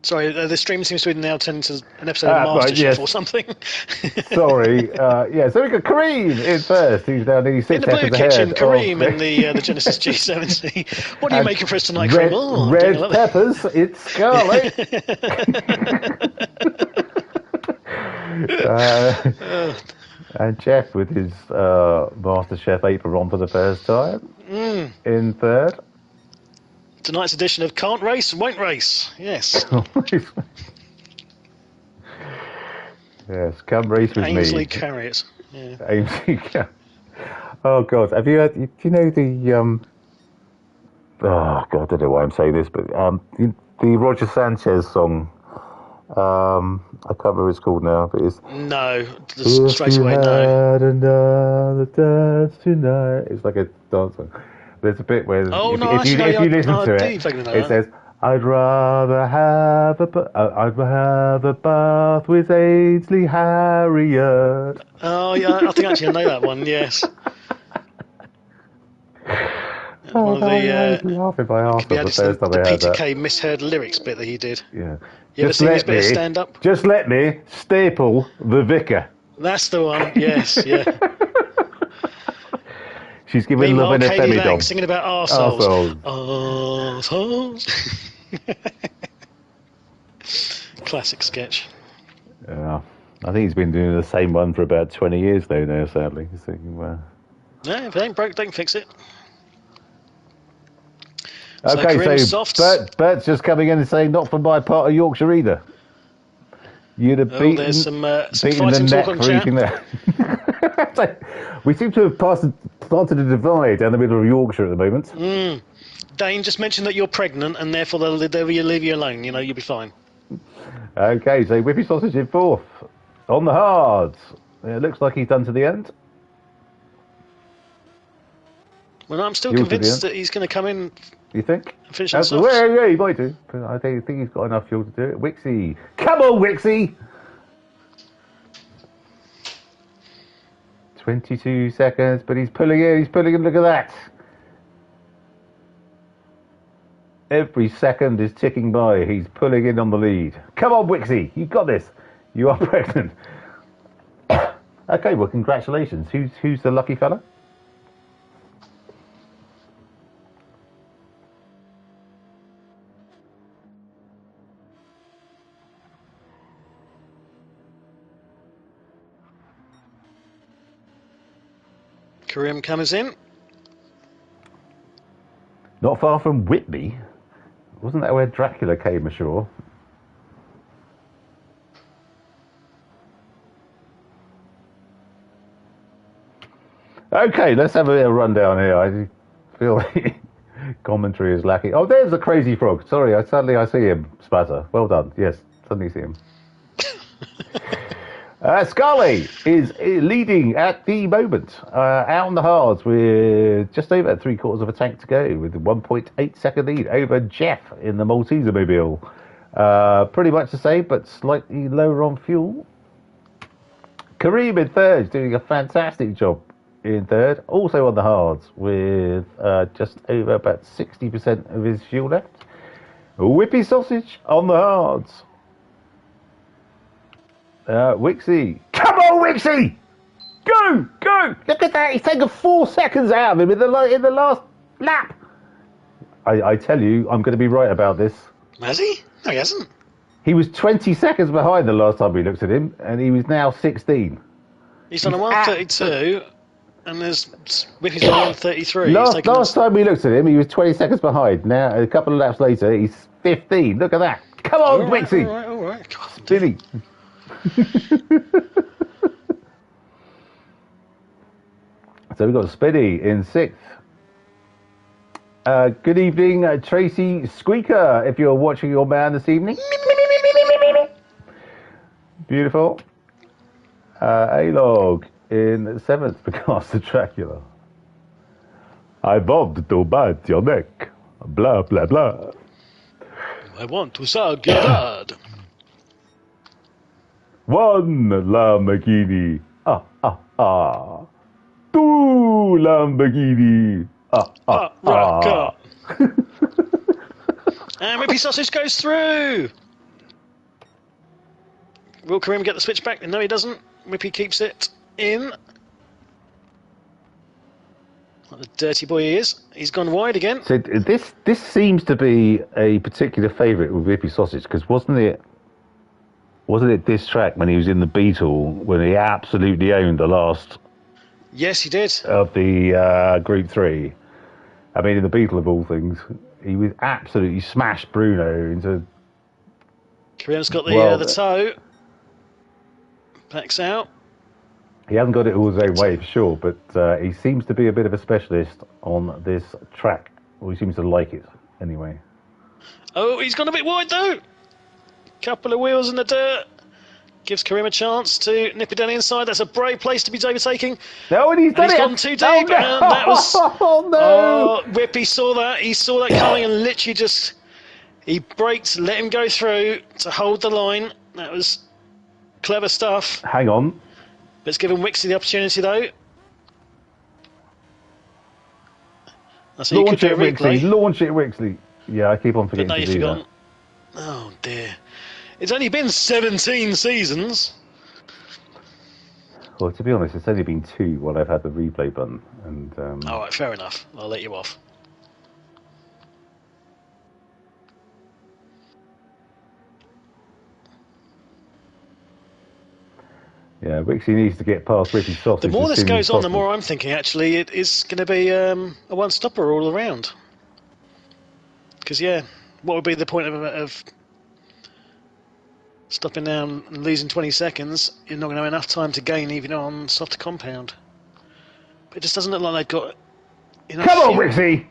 Sorry, the stream seems to be now turning to an episode of MasterChef or something. Sorry. So we got Kareem in first. He's now nearly 6 seconds ahead. In the blue kitchen, Kareem in the Genesis G70. What are you making for us tonight, Kareem? Red peppers, it's scarlet. And Jeff with his MasterChef apron on for the first time in third. Tonight's edition of Can't Race, Won't Race. Yes. Yes, come race with Ainsley Carriott. Yeah. Ainsley Carriott. Oh, God. Have you heard... Do you know the... Oh, God, I don't know why I'm saying this, but the Roger Sanchez song... I can't remember what it's called now, but it's... No, straight away, no. Another dance tonight. It's like a dance song. There's a bit where if you listen to it says, I'd rather have a bath with Ainsley Harriott. Oh yeah, I think actually I know that one. Yes. One of the Peter Kay misheard lyrics bit that he did. Yeah. You ever seen this bit of stand up? Just let me staple the vicar. That's the one. Yes. Yeah. She's giving love in a Katie singing about arseholes. Arseholes. Classic sketch. Yeah. I think he's been doing the same one for about 20 years now, sadly. So, no, if it ain't broke, don't fix it. Okay, so Bert's just coming in and saying, not from my part of Yorkshire either. You'd have beaten, there's some the net for eating that. We seem to have planted a divide down the middle of Yorkshire at the moment. Dane, just mention that you're pregnant and therefore they'll leave you alone. You know, you'll be fine. Okay, so Whippy Sausage in fourth. On the hards. It looks like he's done to the end. Well, I'm still convinced that he's going to come in. You think? And finish on softs. Yeah, he might do. But I don't think he's got enough fuel to do it. Wixie. Come on, Wixie! 22 seconds, but he's pulling in. Look at that. Every second is ticking by. He's pulling in on the lead. Come on, Wixie, you got this. You are pregnant. Okay, well, congratulations. Who's the lucky fella? Karim comes in. Not far from Whitby. Wasn't that where Dracula came ashore? Okay, let's have a little rundown here. I feel like commentary is lacking. Oh, there's a crazy frog. Sorry, suddenly I see him. Splatter. Well done. Yes, suddenly see him. Scully is leading at the moment, out on the hards with just over 3/4 of a tank to go, with a 1.8 second lead over Jeff in the Malteser mobile. Pretty much the same, but slightly lower on fuel. Kareem in third, doing a fantastic job in third, also on the hards with just over about 60% of his fuel left. Whippy Sausage on the hards. Wixie. Come on, Wixie! Go! Go! Look at that! He's taken 4 seconds out of him in the last lap. I tell you, I'm going to be right about this. Has he? No, he hasn't. He was 20 seconds behind the last time we looked at him, and he was now 16. He's done a 132, and there's Whippy's done 133. Last time we looked at him, he was 20 seconds behind. Now, a couple of laps later, he's 15. Look at that. Come on, Wixie! All right. God, Billy. So we've got Spiddy in 6th. Good evening, Tracy Squeaker, if you're watching your man this evening. Beautiful. A-Log in 7th, because of Dracula. I want to bite your neck. Blah, blah, blah. I want to suck your dad. One Lamborghini. Two Lamborghini. Rocker. And Whippy Sausage goes through. Will Karim get the switch back? No, he doesn't. Whippy keeps it in. Like the dirty boy he is. He's gone wide again. So this seems to be a particular favourite with Whippy Sausage, because wasn't it this track when he was in the Beetle, when he absolutely owned the last? Yes, he did. Of the Group 3. I mean, in the Beetle of all things, he was absolutely smashed Bruno into. Karim's got the toe. Backs out. He hasn't got it all his own way for sure, but he seems to be a bit of a specialist on this track. Or he seems to like it anyway. Oh, he's gone a bit wide though. Couple of wheels in the dirt. Gives Karim a chance to nip it down the inside. That's a brave place to be overtaking. No, and he's done it. Gone too deep. Oh, no. And that was. Oh, no. Oh, Whippy saw that. He saw that coming and literally just. He braked, let him go through to hold the line. That was clever stuff. Hang on. Let's give him Wixie the opportunity though. So Launch it, Wixie. Launch it, Wixie. Yeah, I keep on forgetting to do that. Oh dear. It's only been 17 seasons. Well, to be honest, it's only been 2 while I've had the replay button. And all right, fair enough. I'll let you off. Yeah, Wixie needs to get past Whippy Sausage. The more this goes on, the more I'm thinking actually it is going to be a one-stopper all around. Because yeah, what would be the point of stopping down and losing 20 seconds? You're not going to have enough time to gain even on softer compound. But it just doesn't look like they've got enough. Come on, Wixie!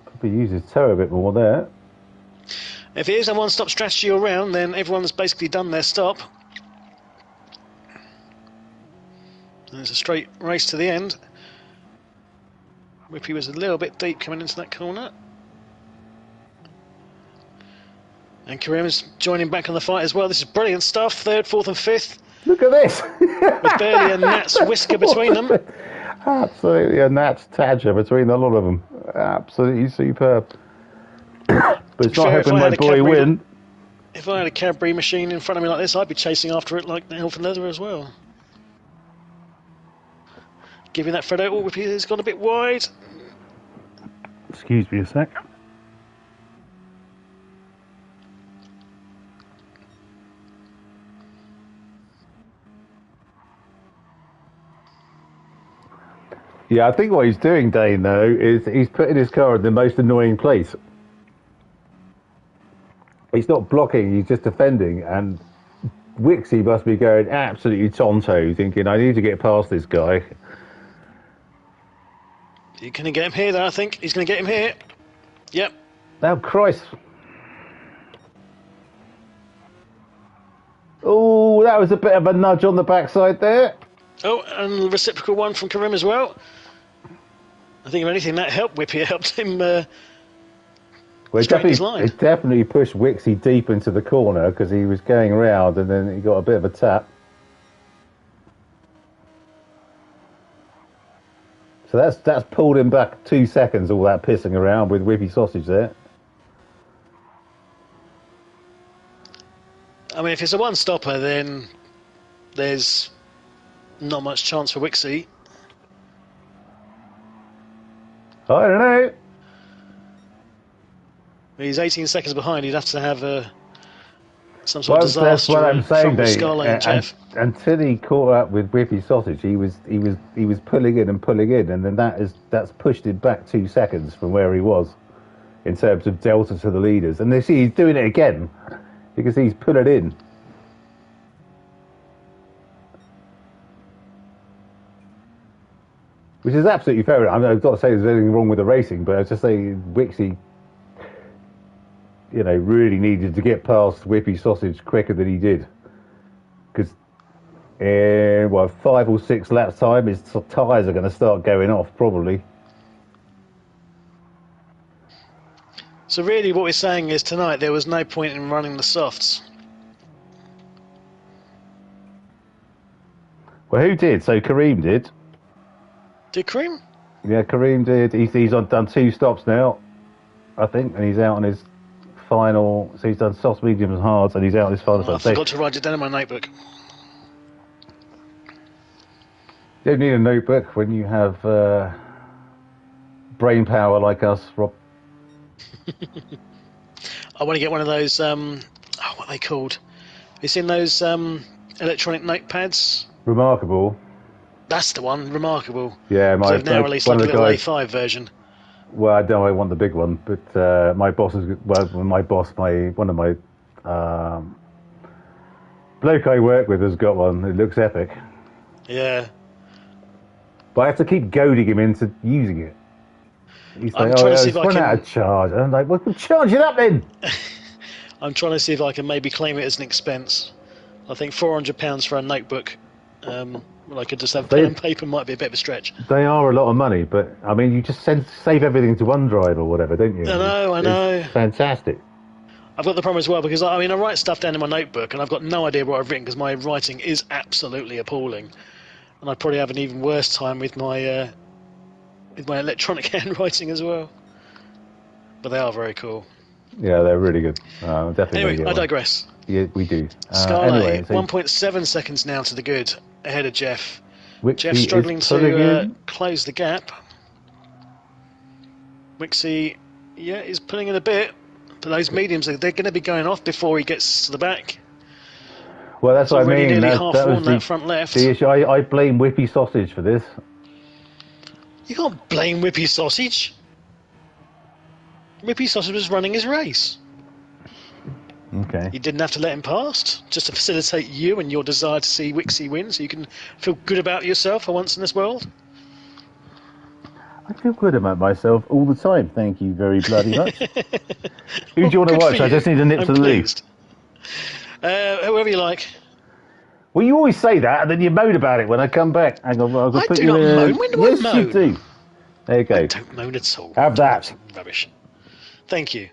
Probably use his toe a bit more there. If it is a one-stop strategy all round, then everyone's basically done their stop. And it's a straight race to the end. Whippy was a little bit deep coming into that corner. And Karim is joining back on the fight as well. This is brilliant stuff. 3rd, 4th and 5th. Look at this. with barely a gnat's whisker between them. Absolutely a gnat's tadger between a lot of them. Absolutely superb. But it's not helping my boy win. If I had a Cadbury machine in front of me like this, I'd be chasing after it like the elf and leather as well. Giving that Freddo. Oh, he's gone a bit wide. Excuse me a sec. Yeah, I think what he's doing, Dane, though, is he's putting his car in the most annoying place. He's not blocking, he's just defending, and Wixie must be going absolutely tonto, thinking, I need to get past this guy. You're going to get him here, though, I think. He's going to get him here. Yep. Oh, Christ. Oh, that was a bit of a nudge on the backside there. Oh, and a reciprocal one from Karim as well. I think if anything, that helped Whippy. It helped him straighten his line. It definitely pushed Wixie deep into the corner because he was going around and then he got a bit of a tap. So that's pulled him back 2 seconds, all that pissing around with Whippy Sausage there. I mean, if it's a one-stopper, then there's not much chance for Wixie. I don't know. He's 18 seconds behind. He'd have to have some sort of disaster. That's what I'm saying, Dave. Until he caught up with Whippy Sausage, he was pulling in, and then that's pushed him back 2 seconds from where he was in terms of delta to the leaders. And they see he's doing it again because he's pulling in. Which is absolutely fair. I mean, I've got to say there's anything wrong with the racing, but I was just saying Wixie, really needed to get past Whippy Sausage quicker than he did. Because in, 5 or 6 laps time, his tyres are going to start going off, probably. So really what we're saying is tonight there was no point in running the softs. Well, who did? So Karim did. Did Karim? Yeah, Karim did. He's done 2 stops now, I think, and he's out on his final. So he's done softs, mediums, and hards, and he's out on his final. I forgot to write it down in my notebook. You don't need a notebook when you have brain power like us, Rob. I want to get one of those. What are they called? Have you seen those electronic notepads? Remarkable. That's the one, Remarkable. Yeah, they've now released like a little A5 version. Well, I don't. I want the big one, but my boss is one of my bloke I work with has got one. It looks epic. Yeah. But I have to keep goading him into using it. He's like, it's run out of charge. And I'm like, well, charge it up then. I'm trying to see if I can maybe claim it as an expense. I think £400 for a notebook. I could just have pen and paper might be a bit of a stretch. They are a lot of money, but I mean, you just save everything to OneDrive or whatever, don't you? I know. It's fantastic. I've got the problem as well because I write stuff down in my notebook and I've got no idea what I've written because my writing is absolutely appalling, and I probably have an even worse time with my electronic handwriting as well. But they are very cool. Yeah, they're really good. Definitely. Anyway, I digress. Yeah, we do. Scarlet, 1.7 seconds now to the good, ahead of Jeff. Jeff struggling to close the gap. Wixie, is pulling in a bit, but those mediums, they're going to be going off before he gets to the back. Well, that's what I mean. Nearly half worn that front left. The issue. I blame Whippy Sausage for this. You can't blame Whippy Sausage. Whippy Sausage was running his race. Okay. You didn't have to let him past, just to facilitate you and your desire to see Wixie win, so you can feel good about yourself for once in this world. I feel good about myself all the time, thank you very bloody much. Who do you want to watch? I just need a nip to the loo. Whoever you like. Well, you always say that, and then you moan about it when I come back. I do not moan. When do I moan? Yes, you do. There you go. I don't moan at all. Have that. Rubbish. Thank you.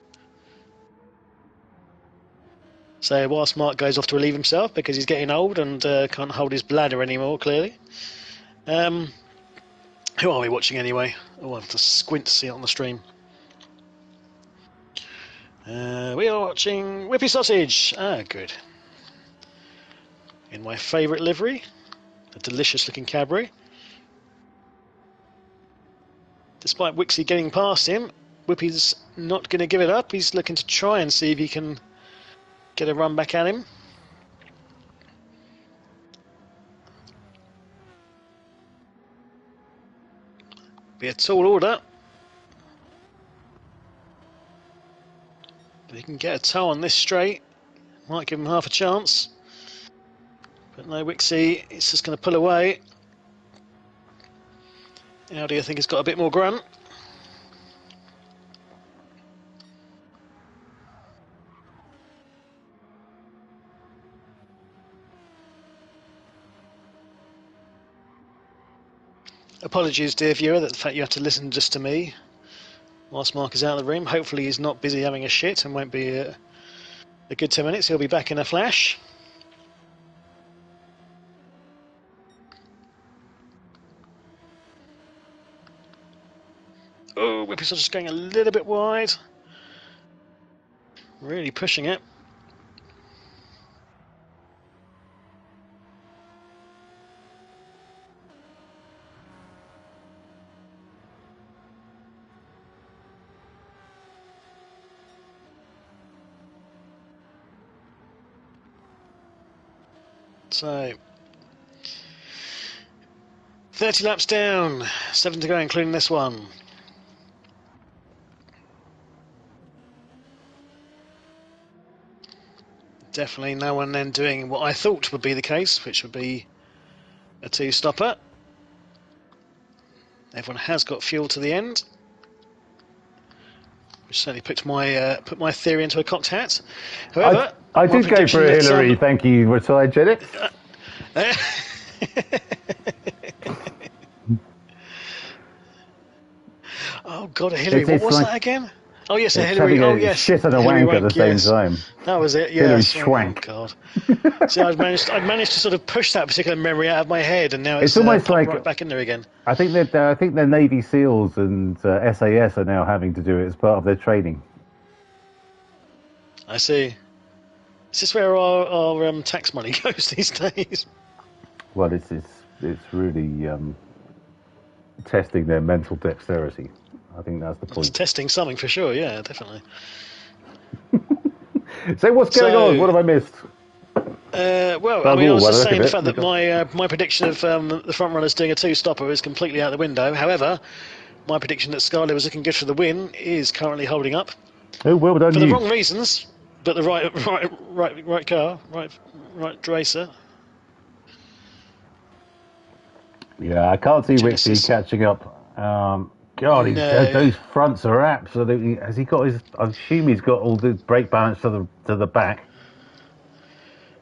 So whilst Mark goes off to relieve himself because he's getting old and can't hold his bladder anymore, clearly. Who are we watching anyway? Oh, I have to squint to see it on the stream. We are watching Whippy Sausage. Ah, good. In my favourite livery, a delicious looking Cadbury. Despite Wixie getting past him, Whippy's not going to give it up. He's looking to try and see if he can get a run back at him. Be a tall order. If he can get a toe on this straight, might give him half a chance. But no, Wixie is just going to pull away. Audi, I think, has got a bit more grunt. Apologies, dear viewer, that the fact you have to listen just to me whilst Mark is out of the room. Hopefully he's not busy having a shit and won't be a good 10 minutes. He'll be back in a flash. Oh, Whippy's just going a little bit wide. Really pushing it. So, 30 laps down, 7 to go, including this one. Definitely no one then doing what I thought would be the case, which would be a two-stopper. Everyone has got fuel to the end, which certainly put my theory into a cocked hat. However, I did go for a Hillary, thank you, retired Jedit. Oh God, a Hillary! What was that again? Oh yes, a Hillary. Oh yes, shit and a wank at the same time. That was it. Yes. Hillary Schwank. Oh God. See, I'd managed to sort of push that particular memory out of my head, and now it's almost like right back in there again. I think that the Navy SEALs and SAS are now having to do it as part of their training. I see. Is this where our tax money goes these days? Well, it's really testing their mental dexterity. I think that's the point. It's testing something for sure. Yeah, definitely. So what's going on? What have I missed? Well, I mean, I was just saying the fact that my prediction of the front runners doing a two-stopper is completely out the window. However, my prediction that Scarlett was looking good for the win is currently holding up. Oh, well done, for the wrong reasons, but the right car, right racer. Yeah, I can't see Wixie catching up. God, those fronts are absolutely. Has he got his? I assume he's got all the brake balance to the back.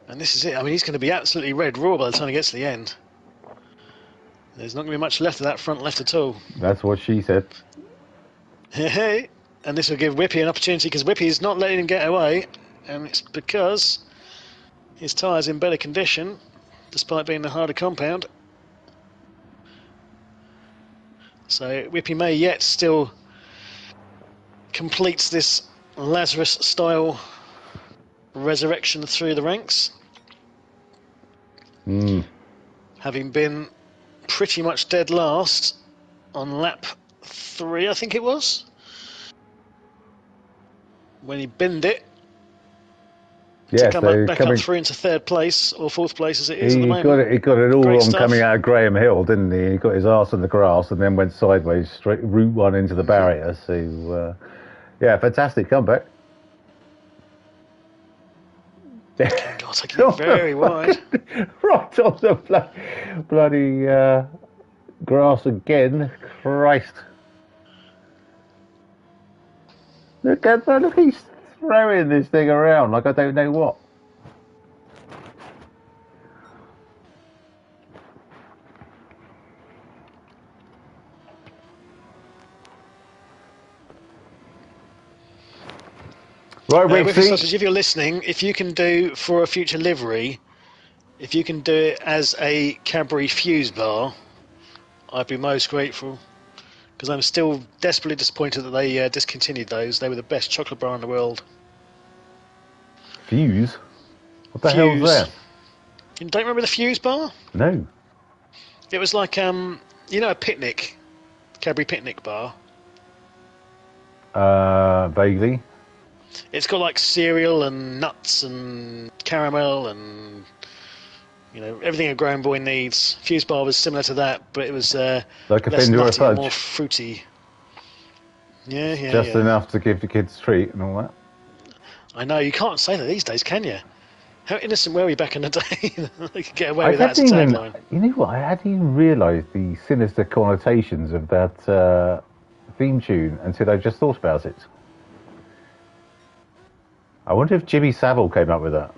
And this is it. I mean, he's going to be absolutely red raw by the time he gets to the end. There's not going to be much left of that front left at all. That's what she said. Hey, and this will give Whippy an opportunity because Whippy is not letting him get away, and it's because his tyre's in better condition, despite being the harder compound. So Whippy may yet still complete this Lazarus-style resurrection through the ranks. Having been pretty much dead last on lap 3, I think it was, when he binned it. Yeah, to come back up through into 3rd place or 4th place as it is at the moment. He got it all wrong coming out of Graham Hill, didn't he? He got his arse in the grass and then went sideways, straight route 1 into the barrier. So, yeah, fantastic comeback. God, taking it very wide. Right on the bloody grass again. Christ. Look, he's throwing this thing around like I don't know what. Right, Whippy Wixie. Sausage, if you're listening, if you can do for a future livery, if you can do it as a Cadbury Fuse bar, I'd be most grateful. Because I'm still desperately disappointed that they discontinued those. They were the best chocolate bar in the world. Fuse? What the hell's Fuse. that? You don't remember the Fuse bar? No. It was like, a picnic, Cadbury picnic bar. Vaguely. It's got like cereal and nuts and caramel and everything a grown boy needs. Fuse bar was similar to that, but it was Like a less Fender or a nutty and Fudge. more fruity. Yeah. Just enough to give the kids a treat and all that. I know, you can't say that these days, can you? How innocent were we back in the day? They could get away with that as a tagline. You know what? I hadn't even realised the sinister connotations of that theme tune until I just thought about it. I wonder if Jimmy Savile came up with that.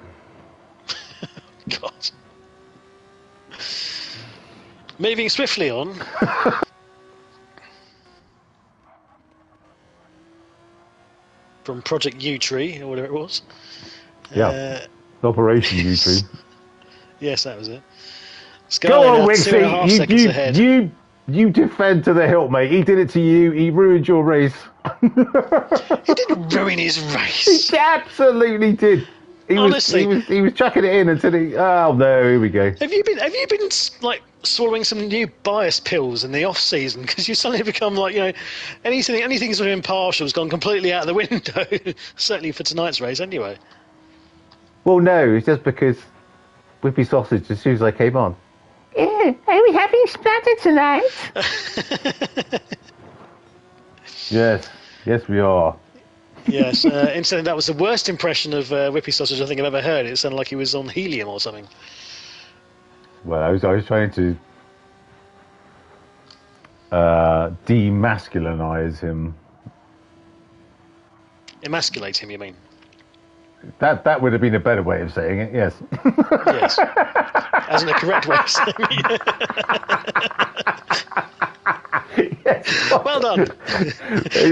God. Moving swiftly on. From Project U-Tree, or whatever it was. Yeah. Operation U-Tree. Yes, that was it. Go on, Wixie. 2.5 seconds ahead. You defend to the hilt, mate. He did it to you. He ruined your race. He didn't ruin his race. He absolutely did. Honestly, he was chucking it in until he. Oh no! Here we go. Have you been like swallowing some new bias pills in the off season? Because you suddenly become like anything sort of impartial has gone completely out of the window. Certainly for tonight's race, anyway. Well, no, it's just because Whippy Sausage, as soon as I came on. Yeah, are we having Splatter tonight? Yes, we are. Yes, incidentally, that was the worst impression of Whippy Sausage I think I've ever heard. It sounded like he was on helium or something. Well, I was trying to demasculinize him. Emasculate him, you mean? That would have been a better way of saying it, yes. Yes. As in a correct way of saying it. Yes. Well done.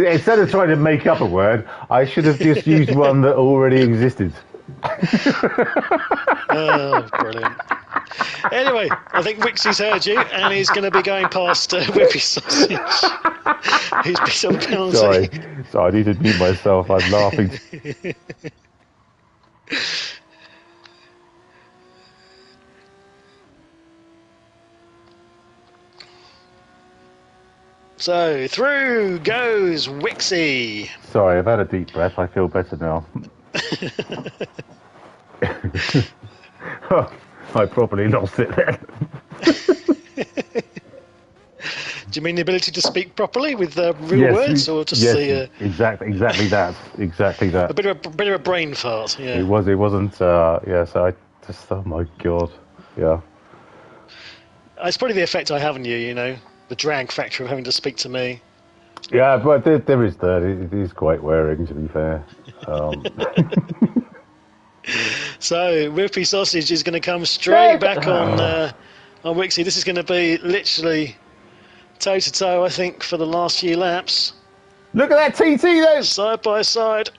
Instead of trying to make up a word, I should have just used one that already existed. Oh, brilliant. Anyway, I think Wixie's heard you, and he's going to be going past Whippy Sausage. He's been on penalty. Sorry, I need to mute myself. I'm laughing. So, through goes Wixie. Sorry, I've had a deep breath. I feel better now. I probably lost it then. Do you mean the ability to speak properly with real words, or just the exactly that, a bit of a brain fart? Yeah, it wasn't. So I just, oh my god, yeah. It's probably the effect I have on you. The drag factor of having to speak to me. Yeah, but there is that. It is quite wearing, to be fair. So Whippy Sausage is going to come straight back on Wixie. This is going to be literally toe to toe, I think, for the last few laps. Look at that TT though. Side by side.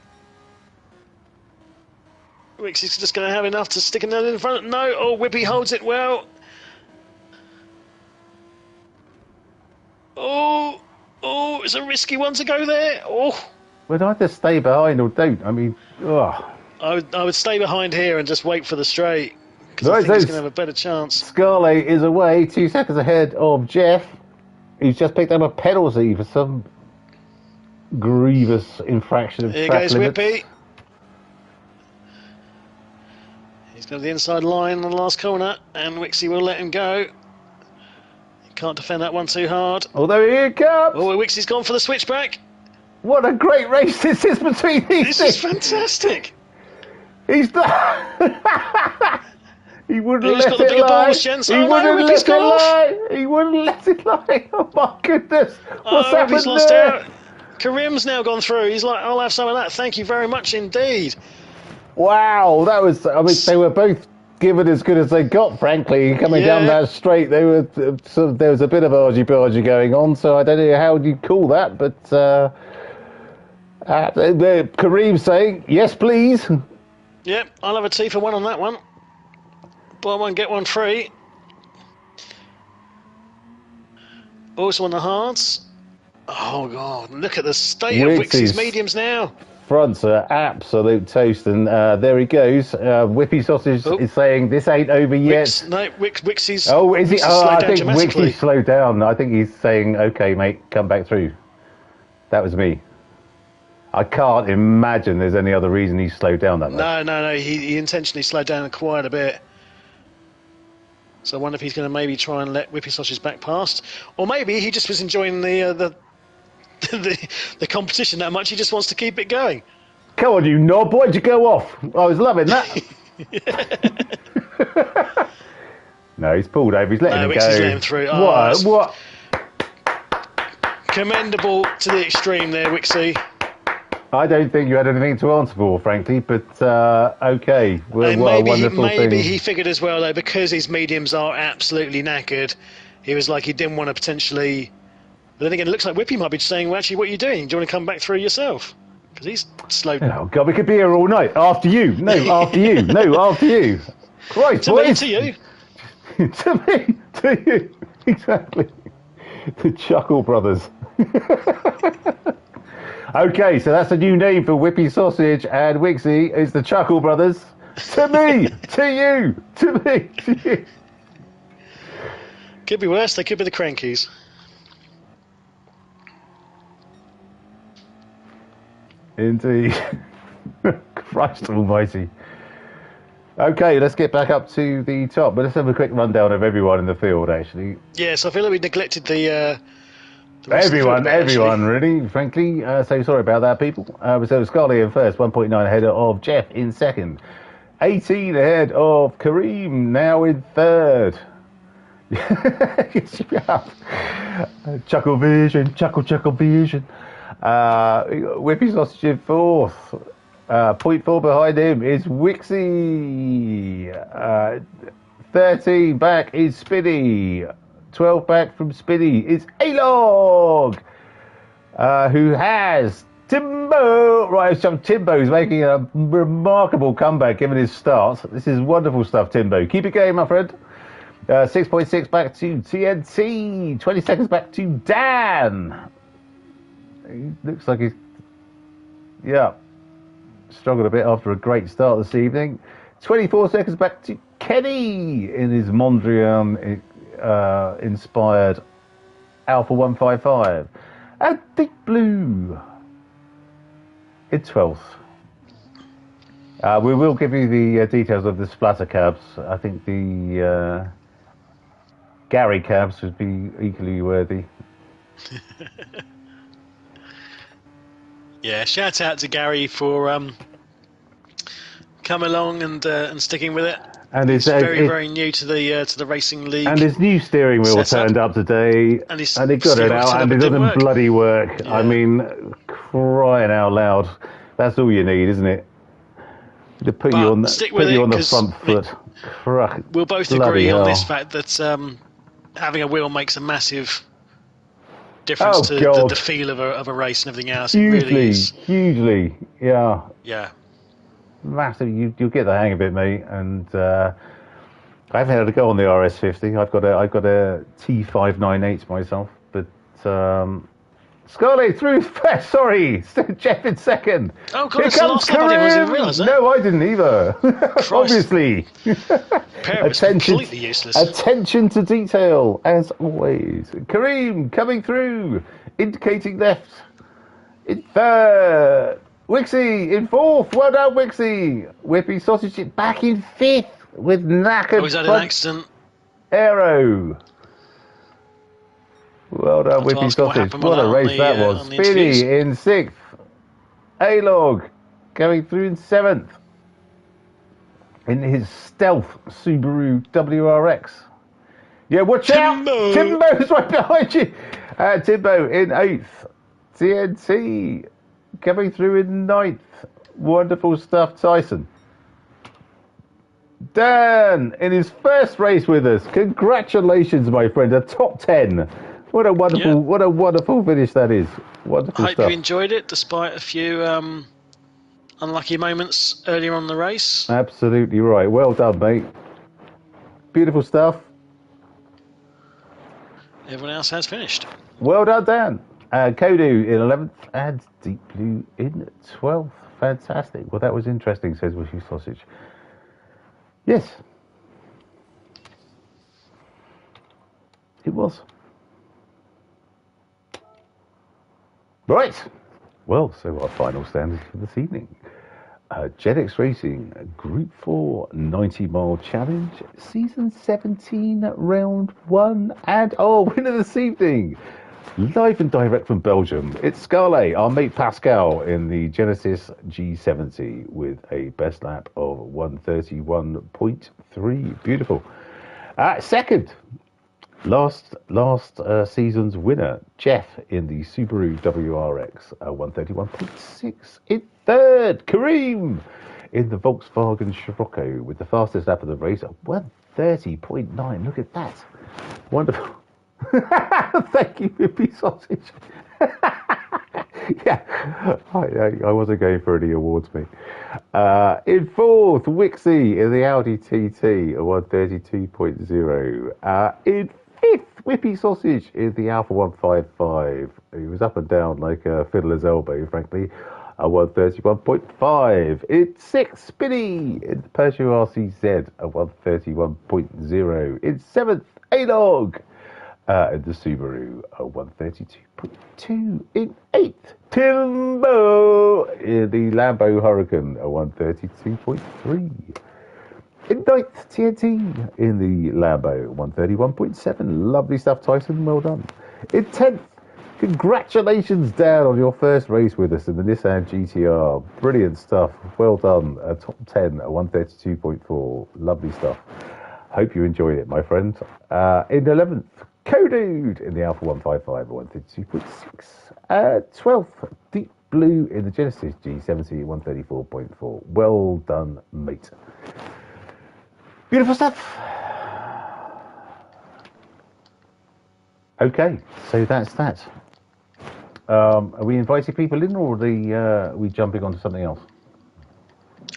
Wixie's just going to have enough to stick another in front. No, Whippy holds it well. Oh, it's a risky one to go there. Oh. Would I just stay behind or don't? I mean, I would stay behind here and just wait for the straight, because I think he's going to have a better chance. Scarlet is away, 2 seconds ahead of Jeff. He's just picked up a penalty for some grievous infraction of track limits. Here goes Whippy. He's got the inside line on the last corner, and Wixie will let him go. Can't defend that one too hard. Although here it comes. Wixie's gone for the switchback. What a great race this is between these This is fantastic. He's done. He wouldn't Who's let got the it bigger lie. balls, gents? He Oh, no, wouldn't Whippy's let it gone off. lie. He wouldn't let it lie. Oh my goodness. What's happened Whippy's lost there? out. Karim's now gone through. He's like, I'll have some of that. Thank you very much indeed. Wow, that was. I mean, they were both given as good as they got. Frankly, coming down that straight, they were. There was a bit of argy-bargy going on. So I don't know how you call that, but Kareem saying, yes, please. Yep, I'll have a tea for one on that one. Buy one, get one free. Also on the hards. Oh, God, look at the state of Wixie's mediums now. Fronts are absolute toast, and there he goes. Whippy Sausage is saying, this ain't over yet. Wixie's... Oh, is he? Oh, I think Wixie's slowed down. I think he's saying, okay, mate, come back through. That was me. I can't imagine there's any other reason he slowed down that much. No. He intentionally slowed down quite a bit. So I wonder if he's going to maybe try and let Whippy Sausage back past, or maybe he just was enjoying the competition that much. He just wants to keep it going. Come on, you knob! Why'd you go off? I was loving that. No, he's pulled over. He's letting him go. Wixie's letting him through. What? Commendable to the extreme there, Wixie. I don't think you had anything to answer for, frankly, but okay. Well, maybe he figured as well, though, because his mediums are absolutely knackered, he was like he didn't want to potentially... But then again, it looks like Whippy might be saying, well, actually, what are you doing? Do you want to come back through yourself? Because he's slow. Oh, God, we could be here all night. After you. No, after you. No, after you. Christ, to me, to you. To me, to you. Exactly. The Chuckle Brothers. Okay, so that's a new name for Whippy Sausage and Wixie is the Chuckle Brothers. To me, to you, to me, to you. Could be worse, they could be the Crankies. Indeed. Christ almighty. Okay, let's get back up to the top, but let's have a quick rundown of everyone in the field, actually. Yes, I feel like we neglected the everyone, really, frankly. So sorry about that, people. So Scully in first, 1.9 ahead of Jeff in second. 18 ahead of Kareem, now in third. Yes, you have. Chuckle Vision, Chuckle Vision. Whippy Sausage in fourth. 0.4 behind him is Wixie. 13 back is Spinny. 12 back from Spinny is A-Log, who has Timbo. Right, so Timbo's making a remarkable comeback given his start. This is wonderful stuff, Timbo. Keep it going, my friend. 6.6 back to TNT. 20 seconds back to Dan. He looks like he's, struggled a bit after a great start this evening. 24 seconds back to Kenny in his Mondrian inspired Alpha 155. And Deep Blue in 12th. We will give you the details of the Splatter cabs. I think the Gary cabs would be equally worthy. Yeah, shout out to Gary for coming along and sticking with it. And it's very new to the racing league. And his new steering wheel turned up today, and he got it out, and it doesn't bloody work. Yeah. I mean, crying out loud. That's all you need, isn't it? To put you on the front foot. We'll both agree on this fact that having a wheel makes a massive difference to the feel of a race and everything else. Hugely, it really is. Hugely, yeah. Yeah. Massive. You'll get the hang of it, mate. And I haven't had to go on the RS50. I've got a T598 myself, but Scully through first. Sorry, Jeff in second. Oh God, it's the last time I didn't realise that. No, I didn't either. Obviously. Completely useless. Attention to detail, as always. Kareem coming through, indicating left in third. Wixie in fourth. Well done, Wixie. Whippy Sausage back in fifth with knackered. Oh, he's had an accident. Aero. Well done, Whippy Sausage. What a race that was. Spinny in sixth. A-Log going through in seventh. In his stealth Subaru WRX. Yeah, watch out. Timbo's right behind you. Timbo in eighth. TNT coming through in ninth. Wonderful stuff, Tyson. Dan in his first race with us. Congratulations, my friend. A top 10 What a wonderful finish that is. Wonderful Hope stuff. you enjoyed it, despite a few unlucky moments earlier on in the race. Absolutely right. Well done, mate. Beautiful stuff. Everyone else has finished. Well done, Dan. Kodu in 11th and Deep Blue in 12th. Fantastic. Well, that was interesting, says Wishy Sausage. Yes. It was. Right. Well, so our final standings for this evening. JetX Racing Group 4 90-mile challenge, season 17, round 1, and winner this evening, live and direct from Belgium, it's Scarlet, our mate Pascal, in the Genesis G70 with a best lap of 131.3. Beautiful. Second, last season's winner, Jeff, in the Subaru WRX 131.6. In third, Kareem in the Volkswagen Scirocco with the fastest lap of the race of 130.9. Look at that. Wonderful. Thank you, Whippy Sausage. Yeah, I wasn't going for any awards, mate. In fourth, Wixie in the Audi TT at 132.0. In fifth, Whippy Sausage in the Alpha 155. He was up and down like a fiddler's elbow, frankly. 131.5. In sixth, Spinny in the Peugeot RCZ at 131.0. In seventh, A-Log in the Subaru 132.2. In eighth, Timbo in the Lambo Huracan 132.3. In ninth, TNT in the Lambo 131.7. Lovely stuff, Tyson. Well done. In 10th, congratulations, Dan, on your first race with us in the Nissan GTR. Brilliant stuff. Well done. Top 10 at 132.4. Lovely stuff. Hope you enjoyed it, my friend. In 11th, Kodude in the Alpha 155 at 132.6. 12th, Deep Blue in the Genesis G70 at 134.4. Well done, mate. Beautiful stuff. Okay, so that's that. Are we inviting people in, or are we jumping onto something else?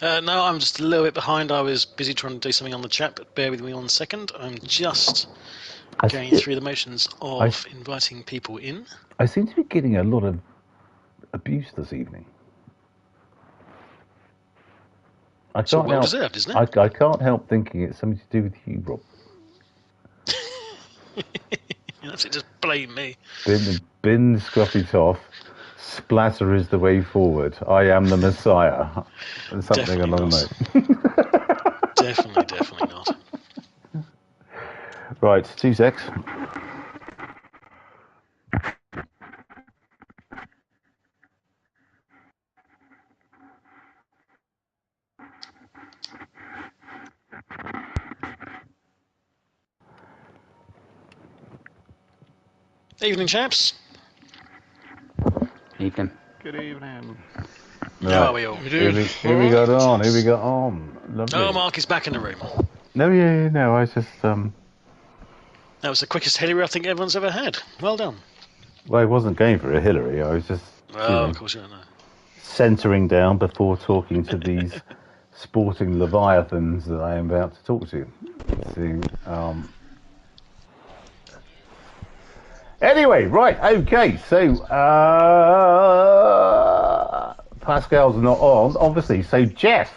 No, I'm just a little bit behind. I was busy trying to do something on the chat, but bear with me 1 second. I'm just going through the motions of inviting people in. I seem to be getting a lot of abuse this evening. It's well deserved, isn't it? I can't help thinking it's something to do with you, Rob. That's it, just blame me. Bin scruffy toff. Splatter is the way forward. I am the Messiah. Something Definitely along those. Definitely not. Right, 2 secs. Evening, chaps. Evening. Good evening. Right. How are we all? Who we got on? Lovely. Oh, Mark is back in the room. No, I was just That was the quickest Hillary I think everyone's ever had. Well done. Well, I wasn't going for a Hillary. I was just Of course you don't know. centering down before talking to these sporting leviathans that I am about to talk to. Anyway, right, okay, so Pascal's not on, obviously. So Jeff,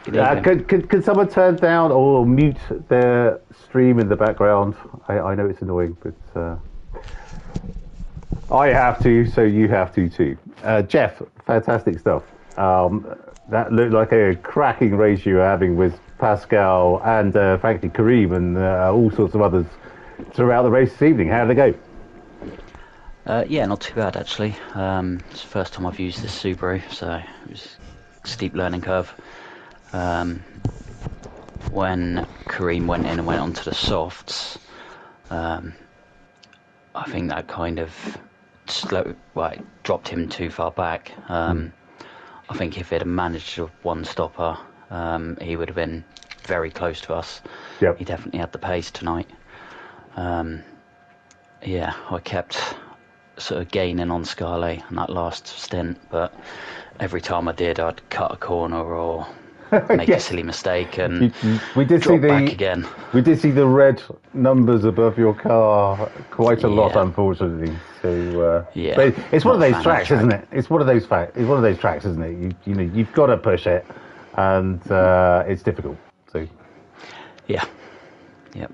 could someone turn down or mute their stream in the background? I know it's annoying, but I have to, so you have to too. Jeff, fantastic stuff. That looked like a cracking race you were having with Pascal and frankly Kareem and all sorts of others throughout the race this evening. How did they go? Yeah, not too bad actually. It's the first time I've used this Subaru, so it was a steep learning curve. When Kareem went in and went onto the softs, I think that kind of dropped him too far back. I think if he'd have managed a one-stopper, he would have been very close to us. Yep. He definitely had the pace tonight. yeah, I kept sort of gaining on Scarlet in that last stint, but every time I did, I'd cut a corner or make a silly mistake and we did drop see back again. We did see the red numbers above your car quite a lot, unfortunately. So but it's one of those tracks, isn't it? It's one of those tracks, isn't it? You know, you've got to push it, and it's difficult. So yeah, yep.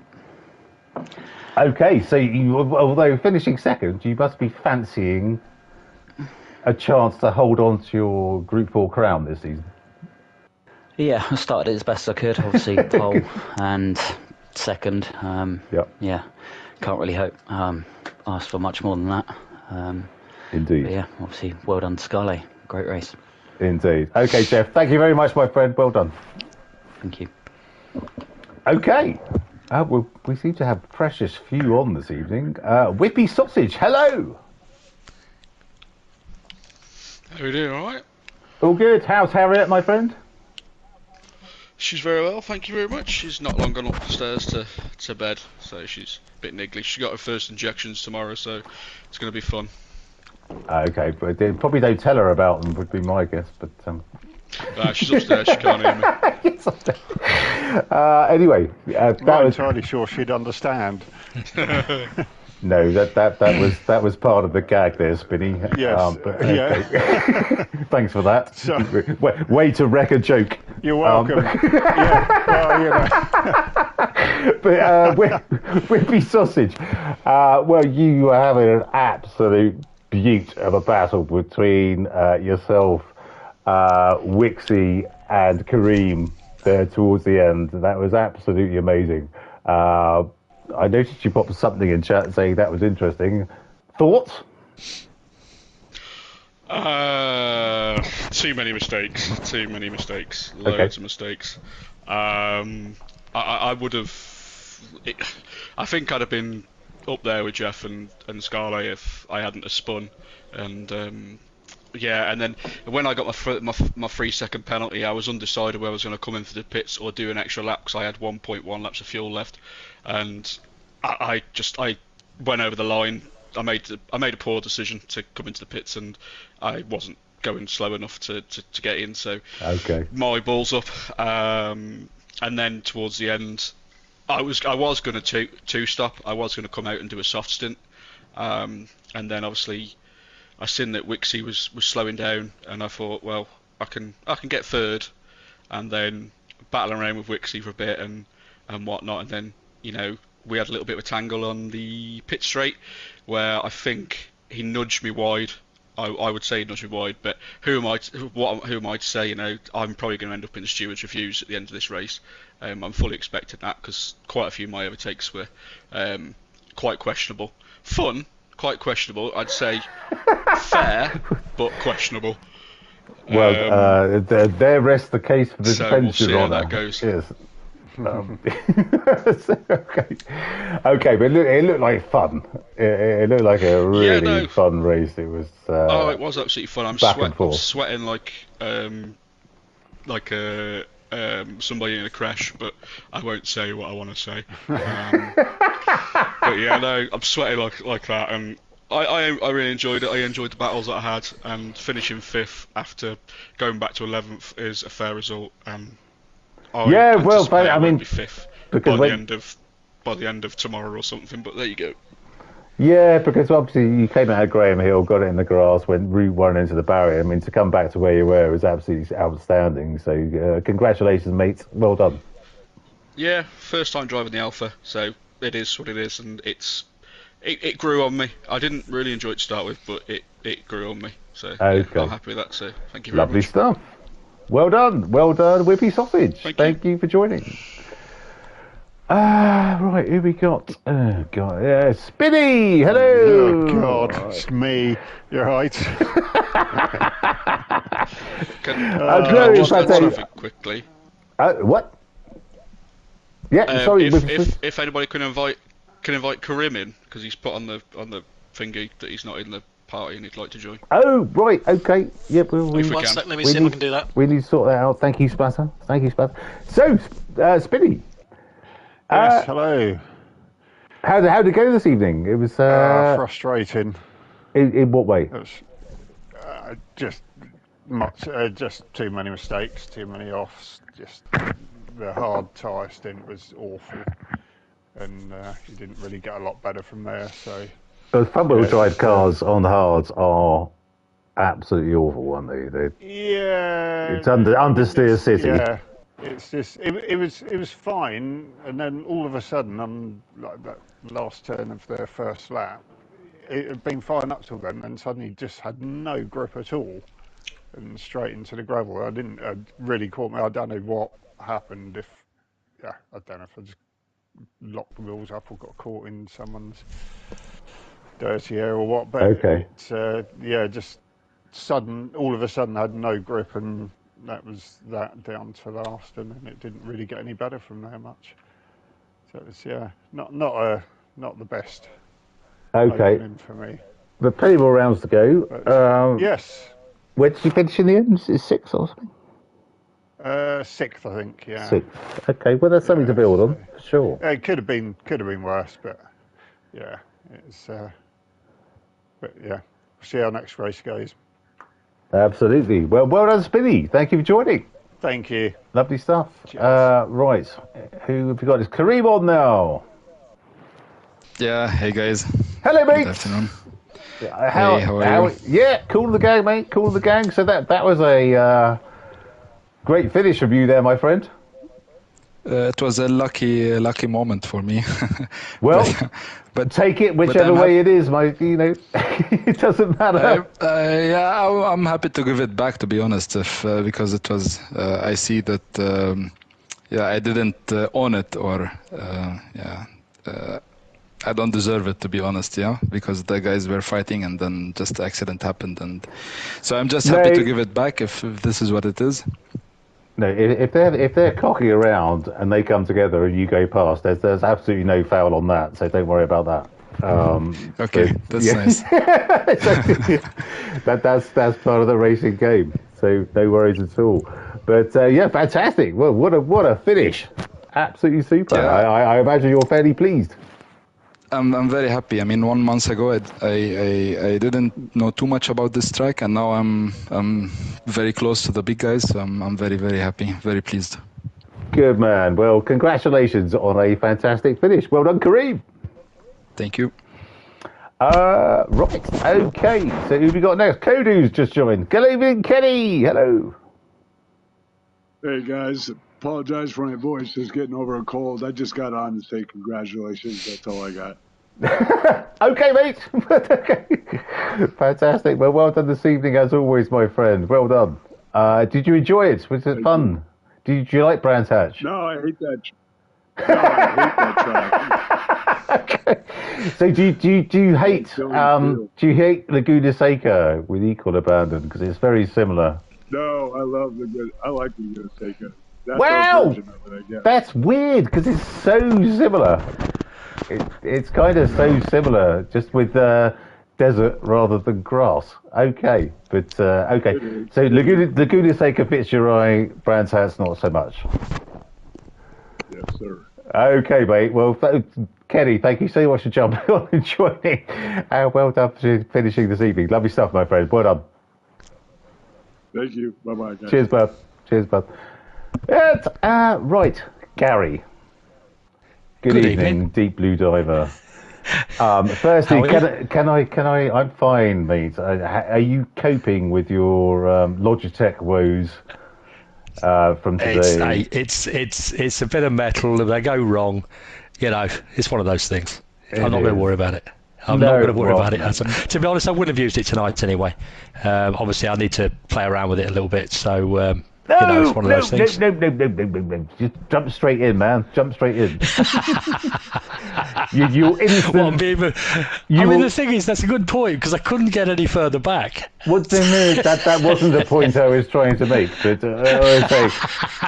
Okay, so although finishing second, you must be fancying a chance to hold on to your Group 4 crown this season. Yeah, I started it as best I could. Obviously, pole and second. Yeah, can't really ask for much more than that. Indeed. But yeah, obviously, well done, Scarlet. Great race. Indeed. Okay, Jeff, thank you very much, my friend. Well done. Thank you. Okay. Well, we seem to have precious few on this evening. Whippy Sausage, hello. How are you doing, all right? All good. How's Harriet, my friend? She's very well, thank you very much. She's not long gone upstairs to bed, so she's a bit niggly. She got her first injections tomorrow, so it's going to be fun. Okay, but probably don't tell her about them, would be my guess. But she's upstairs, she can't hear me. Anyway, I'm not entirely sure she'd understand. No, that was part of the gag there, Spinny. Yes. Okay. Thanks for that. So, way to wreck a joke. You're welcome. But Whippy Sausage, well, you are having an absolute beaut of a battle between yourself, Wixie, and Kareem there towards the end. That was absolutely amazing. I noticed you popped something in chat saying that was interesting. Thoughts? Too many mistakes. Loads of mistakes. I would have. I think I'd have been up there with Jeff and Scarlet if I hadn't have spun. And and then when I got my 3-second penalty, I was undecided whether I was going to come into the pits or do an extra lap because I had 1.1 laps of fuel left, and I went over the line. I made a poor decision to come into the pits, and I wasn't going slow enough to get in. So my balls up, and then towards the end, I was going to two stop. I was going to come out and do a soft stint, and then obviously I seen that Wixie was slowing down, and I thought, well, I can get third, and then battle around with Wixie for a bit and whatnot, and then we had a little bit of a tangle on the pit straight where I think he nudged me wide. I would say he nudged me wide, but who am I to say? I'm probably going to end up in the steward's reviews at the end of this race. I'm fully expecting that because quite a few of my overtakes were quite questionable. Fun, quite questionable. I'd say fair, but questionable. Well, there rests the case for the defence, we'll see how that goes. Yes. Okay, but it looked like fun. It looked like a really fun race. It was. It was absolutely fun. I'm sweating like somebody in a crash, but I won't say what I want to say. But yeah, no, I'm sweating like that, and I really enjoyed it. I enjoyed the battles that I had, and finishing 5th after going back to 11th is a fair result. Yeah, well, but I mean, be 5th by the end of tomorrow or something. But there you go. Yeah, because obviously you came out of Graham Hill, got it in the grass, went route 1 into the barrier. I mean, to come back to where you were was absolutely outstanding. So congratulations, mate. Well done. Yeah, first time driving the Alpha, so it is what it is, and it grew on me. I didn't really enjoy it to start with, but it grew on me. So I'm happy with that. So thank you very much. Lovely stuff. Well done, Whippy Sausage. Thank you for joining. Right, who we got? Oh, God. Spinny, hello. Oh, God, it's me. You're right. Just traffic quickly. What? Yeah, sorry. If anybody can invite Karim in, because he's put on the thingy that he's not in the party and he'd like to join. Oh, right, okay. Yep. Let me see if I can do that. We need to sort that out. Thank you, Splatter. So, Spinny. Yes, hello. How'd it go this evening? It was frustrating. in what way? It was just too many mistakes, too many offs. Just the hard tyre stint was awful, and you didn't really get a lot better from there. So Those front-wheel drive cars on the hards are absolutely awful, aren't they? It's understeer city. Yeah, it's just it was fine, and then all of a sudden, on like that last turn of their first lap, it had been fine up till then, and suddenly just had no grip at all, and straight into the gravel. It really caught me. I don't know what happened. I don't know if I just locked the wheels up or got caught in someone's dirty air or what. But Okay. just all of a sudden I had no grip, and that was that down to last, and then it didn't really get any better from there much. So it was not the best opening for me. But plenty more rounds to go. Yes. Where did you finish in the end? Is it 6th or something? 6th, I think. Yeah. 6th. Okay. Well, there's something to build on, for sure. It could have been worse, but yeah, it's. But yeah, see how next race goes. Absolutely. Well done, Spinny. Thank you for joining. Thank you. Lovely stuff. Cheers. Right. Who have we got? Is Kareem on now? Yeah, hey guys. Hello, mate. Good afternoon. How are you? Yeah, cool the gang, mate. Cool the gang. So that was a great finish from you there, my friend. It was a lucky moment for me. Well, but take it whichever way it is, mate. It doesn't matter. I'm happy to give it back, to be honest, because it was. I see that. I didn't own it, or I don't deserve it, to be honest. Yeah, because the guys were fighting, and then just the accident happened, and so I'm just happy to give it back if this is what it is. No, if they're cocking around and they come together and you go past, there's absolutely no foul on that. So don't worry about that. Okay, that's nice. that's part of the racing game. So no worries at all. But fantastic. Well, what a finish! Absolutely super. Yeah. I imagine you're fairly pleased. I'm very happy. I mean, 1 month ago, I didn't know too much about this track, and now I'm very close to the big guys. So I'm very, very happy, very pleased. Good man. Well, congratulations on a fantastic finish. Well done, Kareem. Thank you. Right. Okay. So who we got next? Kodu's just joined. Good evening, Kenny. Hello. Hey guys. Apologize for my voice, just getting over a cold. I just got on to say congratulations. That's all I got. Okay, mate. Okay. Fantastic. Well done this evening, as always, my friend. Well done. Did you enjoy it? Was it fun? Did you like Brands Hatch? No, I hate that. No, I hate that track. Okay. So do you hate Laguna Seca with equal abandon, because it's very similar? No, I like the Seca. Wow, that's weird because it's so similar. It's kind of so similar, just with desert rather than grass. Okay, but okay. So Laguna Seca fits your eye. Brands Hatch not so much. Yes, sir. Okay, mate. Well, Kenny, thank you so much for jumping on and joining. Well done for finishing this evening. Lovely stuff, my friend. Well done. Thank you. Bye-bye, guys. Cheers, bud. Cheers, bud. Right, Gary. Good evening, Deep Blue Diver. Firstly, can I? I'm fine, mate. Are you coping with your Logitech woes from today? It's a bit of metal. If they go wrong, it's one of those things. I'm not going to worry about it. I'm not going to worry about it. To be honest, I wouldn't have used it tonight anyway. Obviously, I need to play around with it a little bit. So. It's one of those things. No. Just jump straight in, man. Jump straight in. you instant. The thing is, that's a good point, because I couldn't get any further back. What the minute? That wasn't the point I was trying to make. But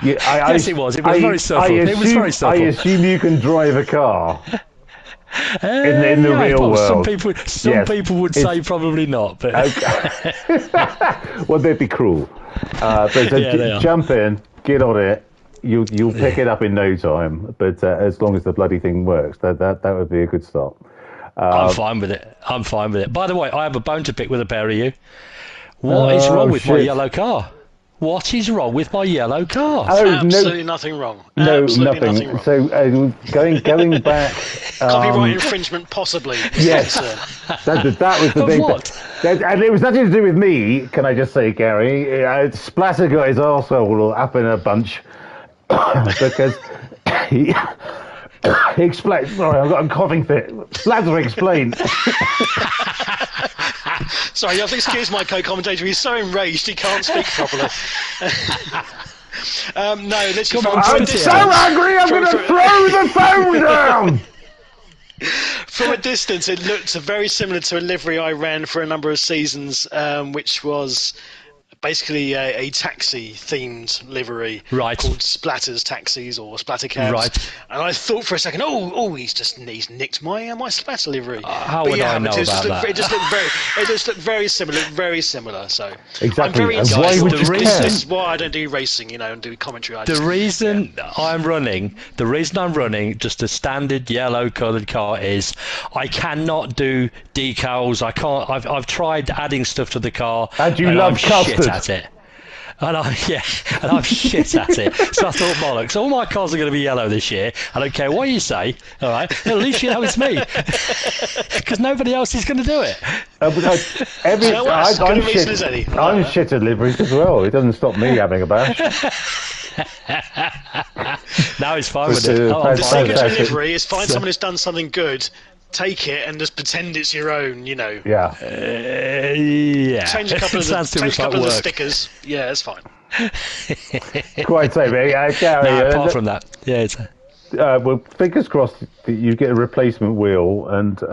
yes, it was. It was very subtle. I assume you can drive a car. In the real world, some people would say probably not, but well, they'd be cruel. But jump in, get on it. You'll pick it up in no time, but as long as the bloody thing works, that would be a good start. I'm fine with it. I'm fine with it. By the way, I have a bone to pick with a pair of you. What is wrong with my yellow car? What is wrong with my yellow car? Absolutely nothing wrong. No, Absolutely nothing. wrong. So going back. Copyright infringement, possibly. Yes, that was the thing. What? And it was nothing to do with me. Can I just say, Gary? Splatter got his arsehole up in a bunch because he explained. Sorry, I've got a coughing fit. Splatter explained. Sorry, you have to excuse my co-commentator. He's so enraged he can't speak properly. No, literally. I'm so angry. I'm going to throw the phone down. From a distance, it looked very similar to a livery I ran for a number of seasons, which was basically a taxi-themed livery called Splatter's Taxis or Splatter Cabs. Right. And I thought for a second, he's nicked my Splatter livery. How would I know about that? It just looked very similar. So exactly. I'm very And why would you care? this is why I don't do racing, and do commentary. The reason I'm running just a standard yellow-coloured car is I cannot do decals. I can't. I've tried adding stuff to the car. And you love custard. At it. And I'm shit at it. So I thought, bollocks, all my cars are going to be yellow this year. I don't care what you say, all right? At least you know it's me. Because nobody else is going to do it. I'm shit at liveries as well. It doesn't stop me having a bash. Now it's fine with it. The secret to livery is find someone who's done something good, take it and just pretend it's your own, Yeah. Yeah. Change a couple of the stickers. Yeah, it's fine. Quite so, mate. Apart from that, it's. Well, fingers crossed that you get a replacement wheel and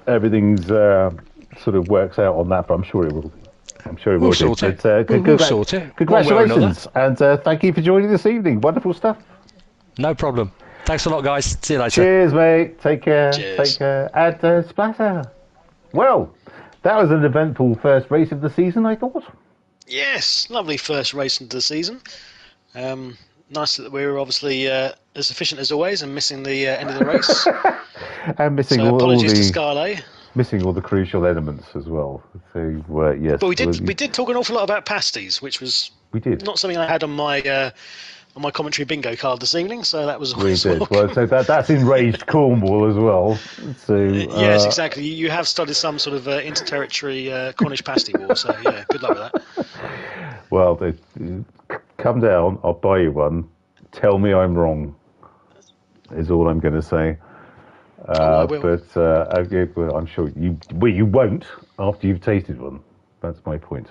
everything's sort of works out on that. But I'm sure it will. We'll sort it. We'll sort it. Congratulations, and thank you for joining this evening. Wonderful stuff. No problem. Thanks a lot, guys. See you later. Cheers, mate. Take care. Cheers. Take care. And Splatter. Well, that was an eventful first race of the season, I thought. Yes, lovely first race into the season. Nice that we were obviously as efficient as always and missing the end of the race. And missing apologies to Scarlet. Missing all the crucial elements as well. So yes. But we did talk an awful lot about pasties, which was not something I had on my commentary bingo card this evening, so that was always welcome. Well, so that's enraged Cornwall as well. So yes, exactly. You have started some sort of inter-territory Cornish pasty war, so yeah, good luck with that. Well, come down, I'll buy you one. Tell me I'm wrong, is all I'm going to say. But I'm sure you won't after you've tasted one. That's my point.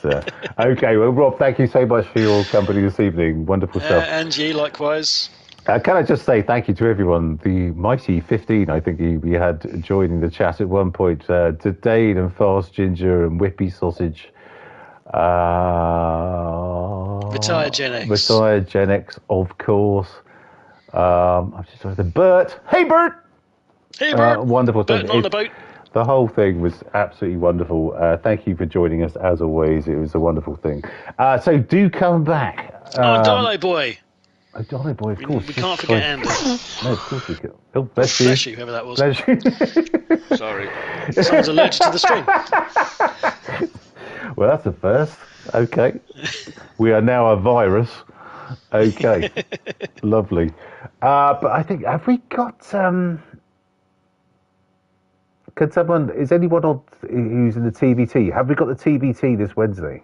But, okay, well, Rob, thank you so much for your company this evening. Wonderful stuff. And you, likewise. Can I just say thank you to everyone? The mighty 15, I think we had joining the chat at one point. To Dane and Fast Ginger and Whippy Sausage. Retired Gen X. Retired Gen X, of course. I'm just sorry, Bert. Hey, Bert! Hey, Bert. Wonderful. Bert on the boat. The whole thing was absolutely wonderful. Thank you for joining us, as always. It was a wonderful thing. So do come back. Dolo Boy. Dolo Boy, of course. We can't forget Andy. No, of course we can. Oh, bless you. Bless you, whoever that was. Bless you. Sorry. Someone's allergic to the string. Well, that's a first. Okay. We are now a virus. Okay. Lovely. But I think, have we got... is anyone on who's in the TBT? Have we got the TBT this Wednesday?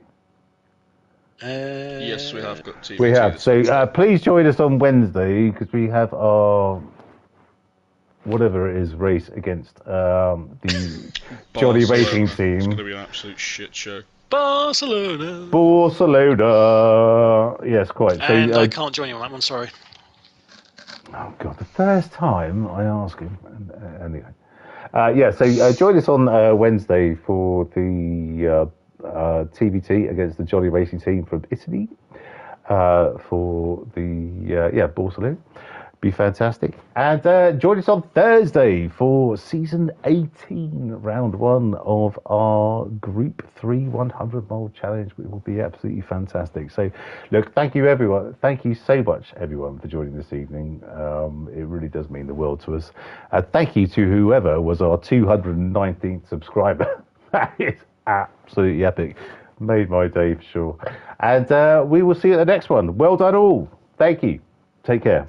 Yes, we have got TBT. We have. So please join us on Wednesday because we have our whatever it is race against the Johnny Racing team. It's going to be an absolute shit show. Barcelona. Yes, quite. And I can't join you on that one. Sorry. Oh God, the first time I ask him. Anyway. So join us on Wednesday for the TBT against the Jolly Racing team from Italy for the Barcelona. Be fantastic. And join us on Thursday for season 18, round 1 of our Group 3 100-mile challenge. It will be absolutely fantastic. So, look, thank you, everyone. Thank you so much, everyone, for joining this evening. It really does mean the world to us. Thank you to whoever was our 219th subscriber. That is absolutely epic. Made my day for sure. And we will see you at the next one. Well done all. Thank you. Take care.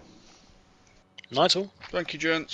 Night all. Thank you, gents.